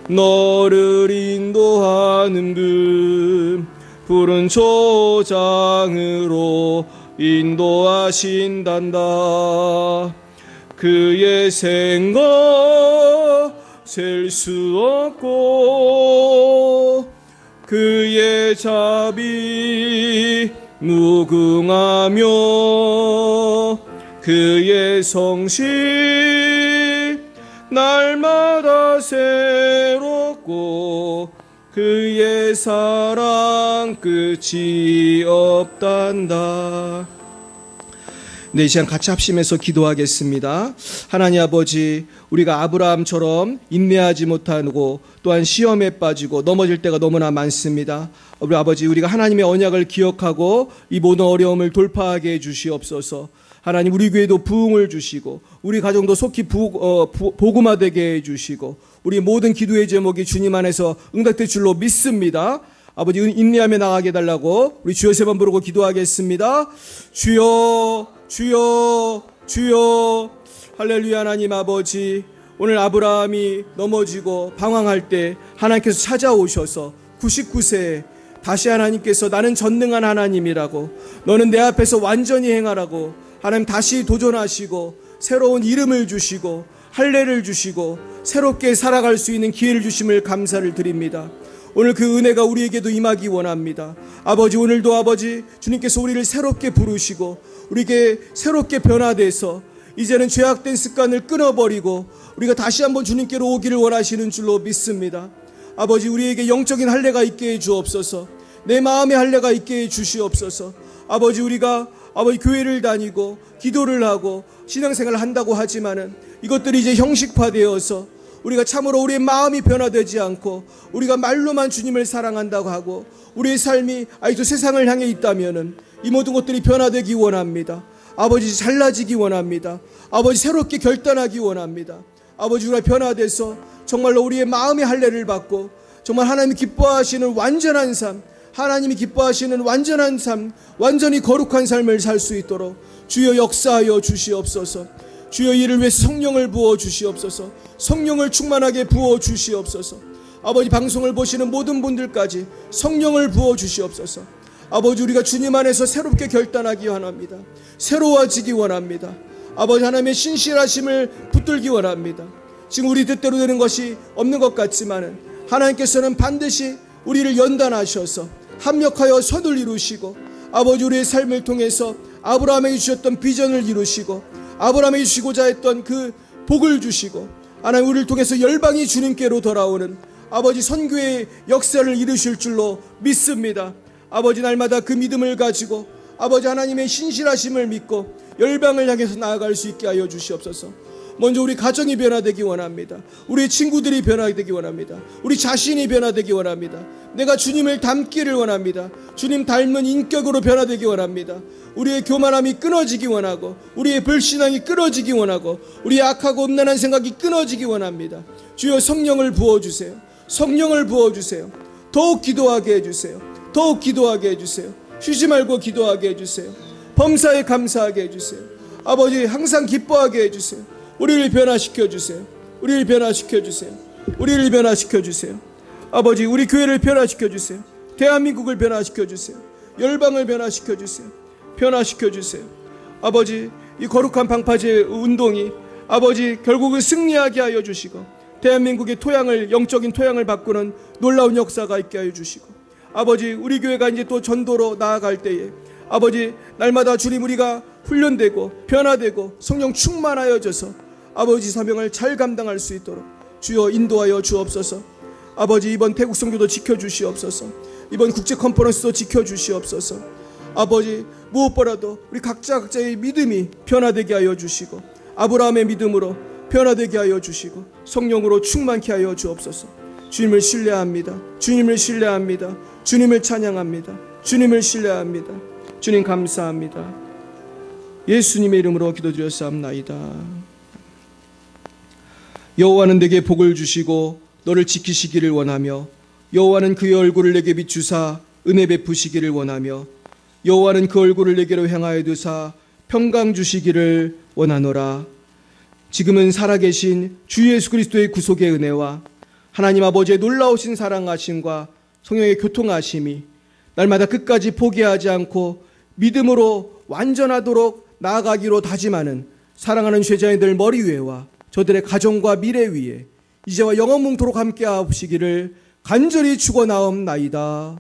Speaker 1: 너를 인도하는 분, 푸른 초장으로 인도하신단다. 그의 생각 셀 수 없고, 그의 자비 무궁하며, 그의 성실 날마다 새롭고, 그의 사랑 끝이 없단다. 네, 이 시간 같이 합심해서 기도하겠습니다. 하나님 아버지, 우리가 아브라함처럼 인내하지 못하고 또한 시험에 빠지고 넘어질 때가 너무나 많습니다. 우리 아버지, 우리가 하나님의 언약을 기억하고 이 모든 어려움을 돌파하게 해 주시옵소서. 하나님, 우리 교회도 부흥을 주시고 우리 가정도 속히 복음화되게 해 주시고 우리 모든 기도의 제목이 주님 안에서 응답될 줄로 믿습니다. 아버지, 인내하며 나가게 해달라고 우리 주여 세 번 부르고 기도하겠습니다. 주여, 주여, 주여. 할렐루야. 하나님 아버지, 오늘 아브라함이 넘어지고 방황할 때 하나님께서 찾아오셔서 99세에 다시 하나님께서 나는 전능한 하나님이라고, 너는 내 앞에서 완전히 행하라고 하나님 다시 도전하시고 새로운 이름을 주시고 할례를 주시고 새롭게 살아갈 수 있는 기회를 주심을 감사를 드립니다. 오늘 그 은혜가 우리에게도 임하기 원합니다. 아버지, 오늘도 아버지 주님께서 우리를 새롭게 부르시고 우리에게 새롭게 변화돼서 이제는 죄악된 습관을 끊어버리고 우리가 다시 한번 주님께로 오기를 원하시는 줄로 믿습니다. 아버지, 우리에게 영적인 할례가 있게 해 주옵소서. 내 마음의 할례가 있게 해 주시옵소서. 아버지, 우리가 아버지 교회를 다니고 기도를 하고 신앙생활을 한다고 하지만은 이것들이 이제 형식화되어서 우리가 참으로 우리의 마음이 변화되지 않고 우리가 말로만 주님을 사랑한다고 하고 우리의 삶이 아직도 세상을 향해 있다면은 이 모든 것들이 변화되기 원합니다. 아버지, 잘나지기 원합니다. 아버지, 새롭게 결단하기 원합니다. 아버지, 우리가 변화돼서 정말로 우리의 마음의 할례를 받고 정말 하나님이 기뻐하시는 완전한 삶, 하나님이 기뻐하시는 완전한 삶, 완전히 거룩한 삶을 살 수 있도록 주여 역사하여 주시옵소서. 주여, 이를 위해서 성령을 부어 주시옵소서. 성령을 충만하게 부어 주시옵소서. 아버지, 방송을 보시는 모든 분들까지 성령을 부어 주시옵소서. 아버지, 우리가 주님 안에서 새롭게 결단하기 원합니다. 새로워지기 원합니다. 아버지, 하나님의 신실하심을 붙들기 원합니다. 지금 우리 뜻대로 되는 것이 없는 것 같지만은 하나님께서는 반드시 우리를 연단하셔서 합력하여 선을 이루시고 아버지, 우리의 삶을 통해서 아브라함에게 주셨던 비전을 이루시고 아브라함에게 주시고자 했던 그 복을 주시고 하나님, 우리를 통해서 열방이 주님께로 돌아오는 아버지 선교의 역사를 이루실 줄로 믿습니다. 아버지, 날마다 그 믿음을 가지고 아버지 하나님의 신실하심을 믿고 열방을 향해서 나아갈 수 있게 하여 주시옵소서. 먼저 우리 가정이 변화되기 원합니다. 우리 친구들이 변화되기 원합니다. 우리 자신이 변화되기 원합니다. 내가 주님을 닮기를 원합니다. 주님 닮은 인격으로 변화되기 원합니다. 우리의 교만함이 끊어지기 원하고 우리의 불신앙이 끊어지기 원하고 우리의 악하고 음란한 생각이 끊어지기 원합니다. 주여, 성령을 부어주세요. 성령을 부어주세요. 더욱 기도하게 해주세요. 더욱 기도하게 해주세요. 쉬지 말고 기도하게 해주세요. 범사에 감사하게 해주세요. 아버지, 항상 기뻐하게 해주세요. 우리를 변화시켜 주세요. 우리를 변화시켜 주세요. 우리를 변화시켜 주세요. 아버지, 우리 교회를 변화시켜 주세요. 대한민국을 변화시켜 주세요. 열방을 변화시켜 주세요. 변화시켜 주세요. 아버지, 이 거룩한 방파제 운동이 아버지 결국은 승리하게 하여 주시고 대한민국의 토양을, 영적인 토양을 바꾸는 놀라운 역사가 있게 하여 주시고 아버지, 우리 교회가 이제 또 전도로 나아갈 때에 아버지, 날마다 주님 우리가 훈련되고 변화되고 성령 충만하여져서 아버지 사명을 잘 감당할 수 있도록 주여 인도하여 주옵소서. 아버지, 이번 태국 선교도 지켜주시옵소서. 이번 국제 컨퍼런스도 지켜주시옵소서. 아버지, 무엇보다도 우리 각자의 믿음이 변화되게 하여 주시고 아브라함의 믿음으로 변화되게 하여 주시고 성령으로 충만케 하여 주옵소서. 주님을 신뢰합니다. 주님을 신뢰합니다. 주님을 찬양합니다. 주님을 신뢰합니다. 주님 감사합니다. 예수님의 이름으로 기도드렸사옵나이다. 여호와는 내게 복을 주시고 너를 지키시기를 원하며 여호와는 그의 얼굴을 내게 비추사 은혜 베푸시기를 원하며 여호와는 그 얼굴을 내게로 향하여 두사 평강 주시기를 원하노라. 지금은 살아계신 주 예수 그리스도의 구속의 은혜와 하나님 아버지의 놀라우신 사랑하심과 성령의 교통하심이 날마다 끝까지 포기하지 않고 믿음으로 완전하도록 나아가기로 다짐하는 사랑하는 제자들 머리 위에와 저들의 가정과 미래 위에 이제와 영원뭉토록 함께 하시기를 간절히 축원하옵나이다.